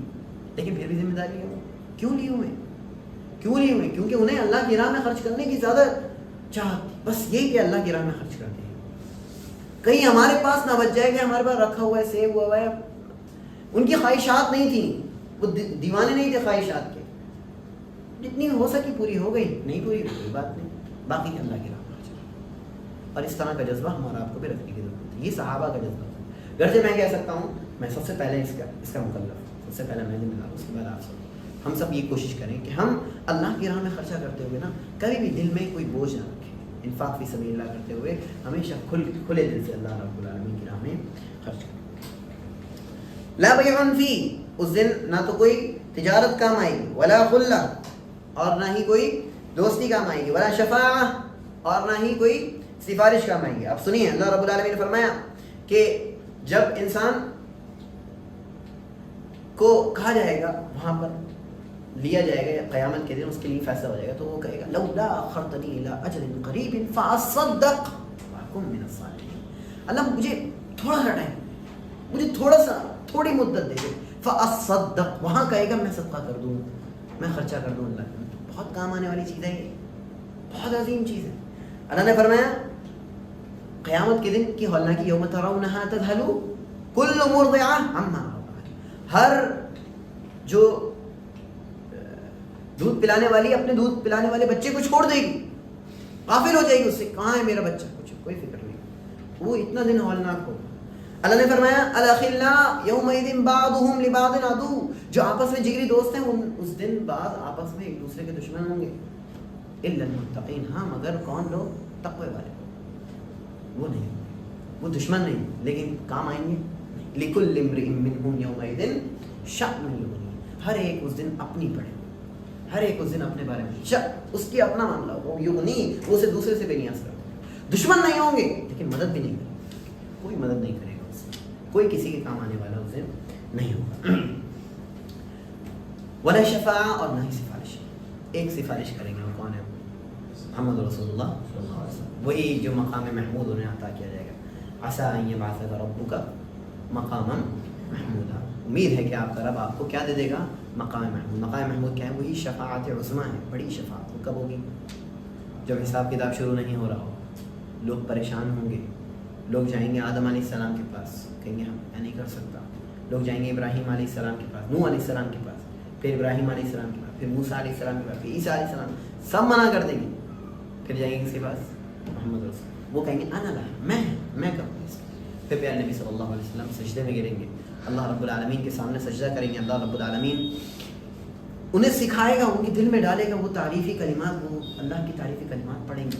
لیکن پھر بھی ذمہ داری لیے ہوئے. کیوں لیے ہوئے؟ کیونکہ انہیں اللہ کی راہ میں خرچ کرنے کی زیادہ چاہت, بس یہی کہ اللہ کی راہ میں خرچ کرتے ہیں, کہیں ہمارے پاس نہ بچ جائے کہ ہمارے پاس رکھا ہوا ہے, سیو ہوا ہے. ان کی خواہشات نہیں تھیں, وہ دیوانے نہیں تھے خواہشات کے, جتنی ہو سکی پوری ہو گئی, نہیں پوری کوئی بات نہیں, باقی اللہ کی راہ میں خرچ. اور اس طرح کا جذبہ ہمارا آپ کو بھی رکھنے کی ضرورت ہے. یہ صحابہ کا جذبہ تھا. گرچہ میں کہہ سکتا ہوں میں سب سے پہلے اس کا مکلف, سب سے پہلے میں ذمہ دار, اس کے بعد آپ سب. ہم سب یہ کوشش کریں کہ ہم اللہ کی راہ میں خرچہ کرتے ہوئے نا کبھی بھی دل میں کوئی بوجھ نہ رکھیں. انفاق فی سبیل اللہ کرتے ہوئے ہمیشہ کھلے دل سے اللہ رب العالمین کی راہ میں خرچ کریں. لا بیع فی, اس دن نہ تو کوئی تجارت کام آئے گی, ولا خلہ, اور نہ ہی کوئی دوستی کام آئے گی, ولا شفاعہ, اور نہ ہی کوئی سفارش کام آئے گی. اب سنیے, اللہ رب العالمین نے فرمایا کہ جب انسان کو کہا جائے گا, وہاں پر لیا جائے گا قیامت کے دن, اس کے لیے فیصلہ ہو جائے گا, تو وہ کہے گا لولا اخرتنی الی اجل قریب فاصدق واکن من الصالحین. اللہ مجھے تھوڑا سا ٹائم, مجھے تھوڑی مدت دے دے, فاصدق, وہاں کہے گا میں صدقہ کر دوں, میں خرچہ کر دوں. اللہ بہت کام آنے والی چیز ہے یہ, بہت عظیم چیز ہے. اللہ نے فرمایا قیامت کے دن کی حالانکہ یوم ترونہا تذہل کل مرضعہ عما ارضعت, ہر جو دودھ پلانے والی اپنے دودھ پلانے والے بچے کو چھوڑ دے گی, غافل ہو جائے گی اس سے, کہاں ہے میرا بچہ, کچھ کوئی فکر نہیں. وہ اتنا دن ہولناک ہوگا. اللہ نے فرمایا الاخلاء یومئذ بعضهم لبعض عدو, جو آپس میں جگری دوست ہیں اس دن بعد آپس میں ایک دوسرے کے دشمن ہوں گے. الا المتقین, ہاں مگر کون لوگ؟ تقوی والے. وہ نہیں, وہ دشمن نہیں, لیکن کام آئیں گے. لکل امرئ منهم یومئذ شأن یغنیہ, ہر ایک اس دن اپنی پڑے, ہر ایک اس دن اپنے بارے میں اس کی اپنا معاملہ ہو. یغنی, وہ اسے دوسرے سے بے نیاز کرتا. دشمن نہیں ہوں گے لیکن مدد بھی نہیں کرے, کوئی مدد نہیں کرے گا اس سے, کوئی کسی کے کام آنے والا اس دن نہیں ہوگا. ولا شفاعہ, اور نہ ہی سفارش. ایک سفارش کریں گے, وہ کون ہے؟ محمد رسول اللہ صلی اللہ علیہ وسلم. وہی جو مقام محمود انہیں عطا کیا جائے گا. عسیٰ ان یبعثک ربک مقاما محمودا, امید ہے کہ آپ کا رب آپ کو کیا دے دے گا؟ مقام محمود. مقام محمود کیا ہے؟ وہی شفاعت عظمیٰ ہے, بڑی شفاعت. وہ کب ہوگی؟ جب حساب کتاب شروع نہیں ہو رہا ہو, لوگ پریشان ہوں گے, لوگ جائیں گے آدم علیہ السلام کے پاس, کہیں گے میں نہیں کر سکتا. لوگ جائیں گے ابراہیم علیہ السلام کے پاس, نوح علیہ السلام کے پاس, پھر ابراہیم علیہ السلام کے پاس, پھر موسیٰ علیہ السلام کے پاس, پھر عیسیٰ علیہ السلام, سب منع کر دیں گے. پھر جائیں گے کس کے پاس؟ محمد رسول. وہ کہیں گے انا لا, میں کروں اس. پھر پیارے نبی صلی اللہ علیہ وسلم سجدے میں گریں گے, اللہ رب العالمین کے سامنے سجدہ کریں گے. اللہ رب العالمین انہیں سکھائے گا, ان کے دل میں ڈالے گا وہ تعریفی کلمات, وہ اللہ کی تعریفی کلمات پڑھیں گے,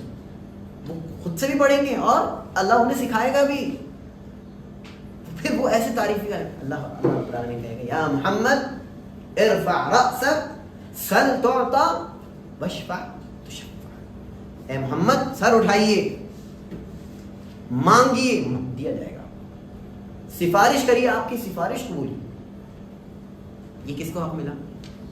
وہ خود سے بھی پڑھیں گے اور اللہ انہیں سکھائے گا بھی. پھر وہ ایسے تعریفی اللہ رب العالمین کہے گا یا محمد ارفع رأسک سل تعطى واشفع تشفع. اے محمد سر اٹھائیے, مانگیے دیا جائے گا, سفارش کریے آپ کی سفارش قبول. یہ کس کو حق ملا؟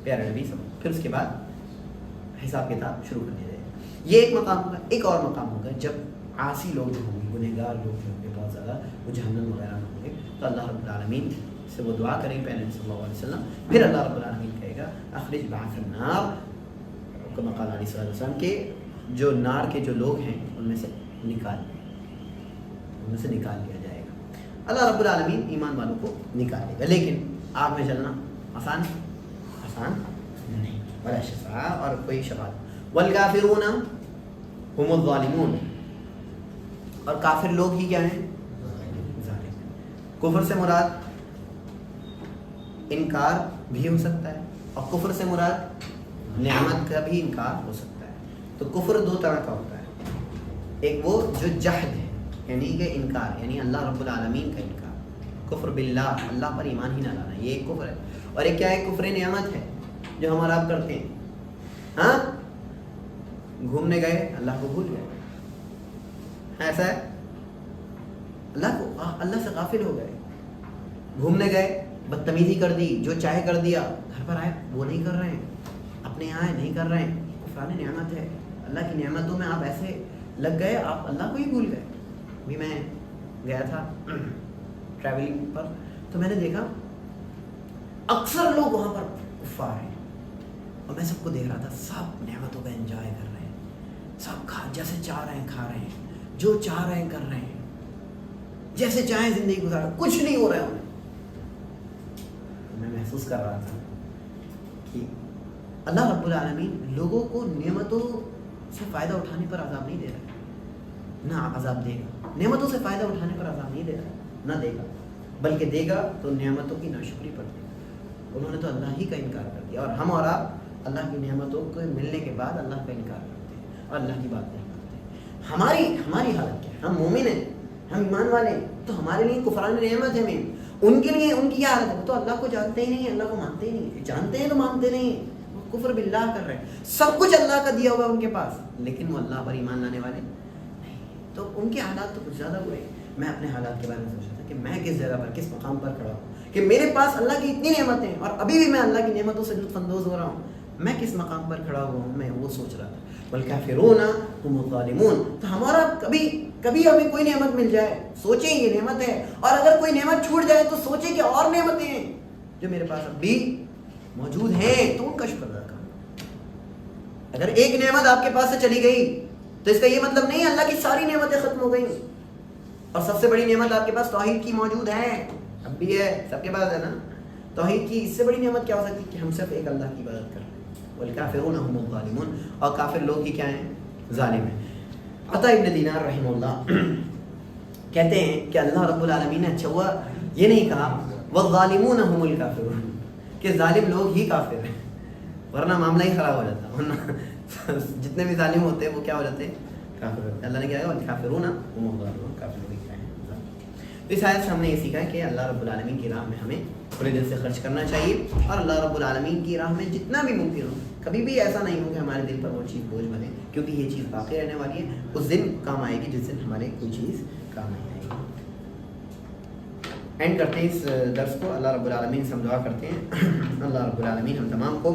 پیارے نبی صلی اللہ علیہ وسلم. پھر اس کے بعد حساب کتاب شروع کر دیا جائے گا. یہ ایک مقام ہوگا. ایک اور مقام ہوگا جب عاصی لوگ جو ہوں گے, گنہگار لوگ جو ہوں گے بہت زیادہ, وہ جہنم وغیرہ میں ہوں گے, تو اللہ رب العالمین سے وہ دعا کریں گے پیارے نبی صلی اللہ علیہ وسلم. پھر اللہ رب العالمین کہے گا اخرج بعث النار, کما قال علیہ السلام کہ جو نار کے جو لوگ ہیں ان میں سے نکال لیا جائے گا. اللہ رب العالمین ایمان والوں کو نکال لے گا. لیکن آگ میں جلنا آسان نہیں. ولا شفاعہ, اور کوئی شفاعت. والکافرون هم الظالمون, اور کافر لوگ ہی کیا ہیں؟ ظالم. کفر سے مراد انکار بھی ہو سکتا ہے, اور کفر سے مراد نعمت کا بھی انکار ہو سکتا ہے. تو کفر دو طرح کا ہوتا ہے. ایک وہ جو جہد ہے, یعنی کہ انکار, یعنی اللہ رب العالمین کا انکار, کفر باللہ, اللہ پر ایمان ہی نہ لانا, یہ ایک کفر ہے. اور ایک کیا ہے؟ کفر نعمت ہے, جو ہمارا آپ کرتے ہیں. ہاں گھومنے گئے, اللہ کو بھول گئے, ایسا ہے. اللہ سے غافل ہو گئے, گھومنے گئے, بدتمیزی کر دی, جو چاہے کر دیا, گھر پر آئے وہ نہیں کر رہے ہیں, اپنے یہاں آئے نہیں کر رہے ہیں. کفران نعمت ہے. اللہ کی نعمتوں میں آپ ایسے لگ گئے, آپ اللہ کو ہی بھول گئے. ابھی میں گیا تھا ٹریولنگ پر, تو میں نے دیکھا اکثر لوگ وہاں پر کفار ہیں, اور میں سب کو دیکھ رہا تھا, سب نعمتوں کا انجوائے کر رہے ہیں, سب جیسے چاہ رہے ہیں کھا رہے ہیں, جو چاہ رہے ہیں کر رہے ہیں, جیسے چاہیں زندگی گزار, کچھ نہیں ہو رہا ہے انہیں. میں محسوس کر رہا تھا کہ اللہ رب العالمین لوگوں کو نعمتوں سے فائدہ اٹھانے پر عذاب نہیں دے رہا, نہ عذاب دے گا. نعمتوں سے فائدہ اٹھانے پر عذاب نہیں دے رہا, نہ دے گا, بلکہ دے گا تو نعمتوں کی ناشکری پر دے گا. انہوں نے تو اللہ ہی کا انکار کر دیا, اور ہم اور آپ اللہ کی نعمتوں کو ملنے کے بعد اللہ کا انکار کرتے ہیں اور اللہ کی بات نہیں کرتے. ہماری حالت کیا ہے؟ ہم مومن ہیں, ہم ایمان والے ہیں, تو ہمارے لیے کفران نعمت ہے. میں ان کے لیے ان کی کیا حالت ہے؟ وہ تو اللہ کو جانتے ہی نہیں, اللہ کو مانتے ہی نہیں. جانتے ہیں تو مانتے نہیں, وہ کفر باللہ کر رہے ہیں. سب کچھ اللہ کا دیا ہوا ہے ان کے پاس, لیکن وہ اللہ پر ایمان لانے والے نہیں. تو ان کے حالات تو کچھ زیادہ برے. میں اپنے حالات کے بارے میں سوچ رہا تھا کہ میں کس جگہ پر, کس مقام پر کھڑا ہوں, کہ میرے پاس اللہ کی اتنی نعمتیں ہیں اور ابھی بھی میں اللہ کی نعمتوں سے لطف اندوز ہو رہا ہوں. میں کس مقام پر کھڑا ہوا ہوں, میں وہ سوچ رہا تھا. والکافرون هم الظالمون. تو ہمارا کبھی ہمیں کوئی نعمت مل جائے, سوچیں یہ نعمت ہے, اور اگر کوئی نعمت چھوٹ جائے تو سوچیں کہ اور نعمتیں ہیں جو میرے پاس ابھی موجود ہیں, تو ان کا شکر ادا کریں. اگر ایک نعمت آپ کے پاس سے چلی گئی تو اس کا یہ مطلب نہیں اللہ کی ساری نعمتیں ختم ہو گئیں. اور سب سے بڑی نعمت آپ کے پاس توحید کی موجود ہے, اب بھی ہے, سب کے پاس ہے نا. توحید کی اس سے بڑی نعمت کیا ہو سکتی کہ ہم صرف ایک اللہ کی عبادت کر رہے ہیں. والکافرون هم الظالمون. اور کافر لوگ ہی کیا ہیں؟ ظالم ہیں. عطا ابن دینار رحمہ اللہ کہتے ہیں کہ اللہ رب العالمین نے اچھا ہوا یہ نہیں کہا والظالمون هم الکافرون, کہ ظالم لوگ ہی کافر ہیں, ورنہ معاملہ ہی خراب ہو جاتا. ورنہ جتنے بھی ظالم ہوتے ہیں وہ کیا ہو جاتے ہیں؟ کافر ہوتے ہیں. اللہ نے کیا کہا والکافرون هم الظالمون, کافر لوگ کیا ہیں؟ ظالم. تو اس آیت سے ہم نے یہ سیکھا ہے کہ اللہ رب العالمین کی راہ میں ہمیں کھلے دل سے خرچ کرنا چاہیے, اور اللہ رب العالمین کی راہ میں جتنا بھی ممکن ہو, کبھی بھی ایسا نہیں ہو کہ ہمارے دل پر وہ چیز بوجھ بنے, کیونکہ یہ چیز باقی رہنے والی ہے. اس دن کام آئے گی جس دن ہمارے کوئی چیز کام نہیں آئے گی. اینڈ کرتے ہیں اس درس کو. اللہ رب العالمین سے ہم دعا کرتے ہیں اللہ رب العالمین ہم تمام کو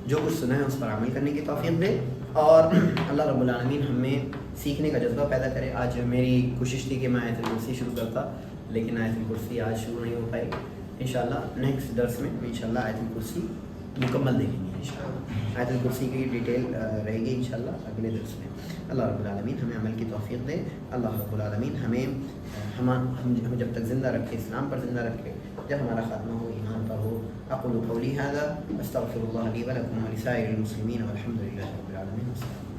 جو کچھ سنا ہے اس پر عمل کرنے کی توفیق دے, اور اللہ رب العالمین ہمیں سیکھنے کا جذبہ پیدا کرے. آج میری کوشش تھی کہ میں آیت الکرسی شروع کرتا, لیکن آیت الکرسی آج شروع نہیں ہو پائی. انشاءاللہ نیکسٹ درس میں انشاءاللہ آیت الکرسی مکمل دیکھیں گے. انشاءاللہ آیت الکرسی کی ڈیٹیل رہے گی انشاءاللہ اگلے درس میں. اللہ رب العالمین ہمیں عمل کی توفیق دے. اللہ رب العالمین ہمیں جب تک زندہ رکھے, اسلام پر زندہ رکھے, جب ہمارا خاتمہ ہو ایمان پر ہو. اقول قولی هذا استغفر الله لي ولكم ولسائر المسلمين والحمد لله رب العالمين.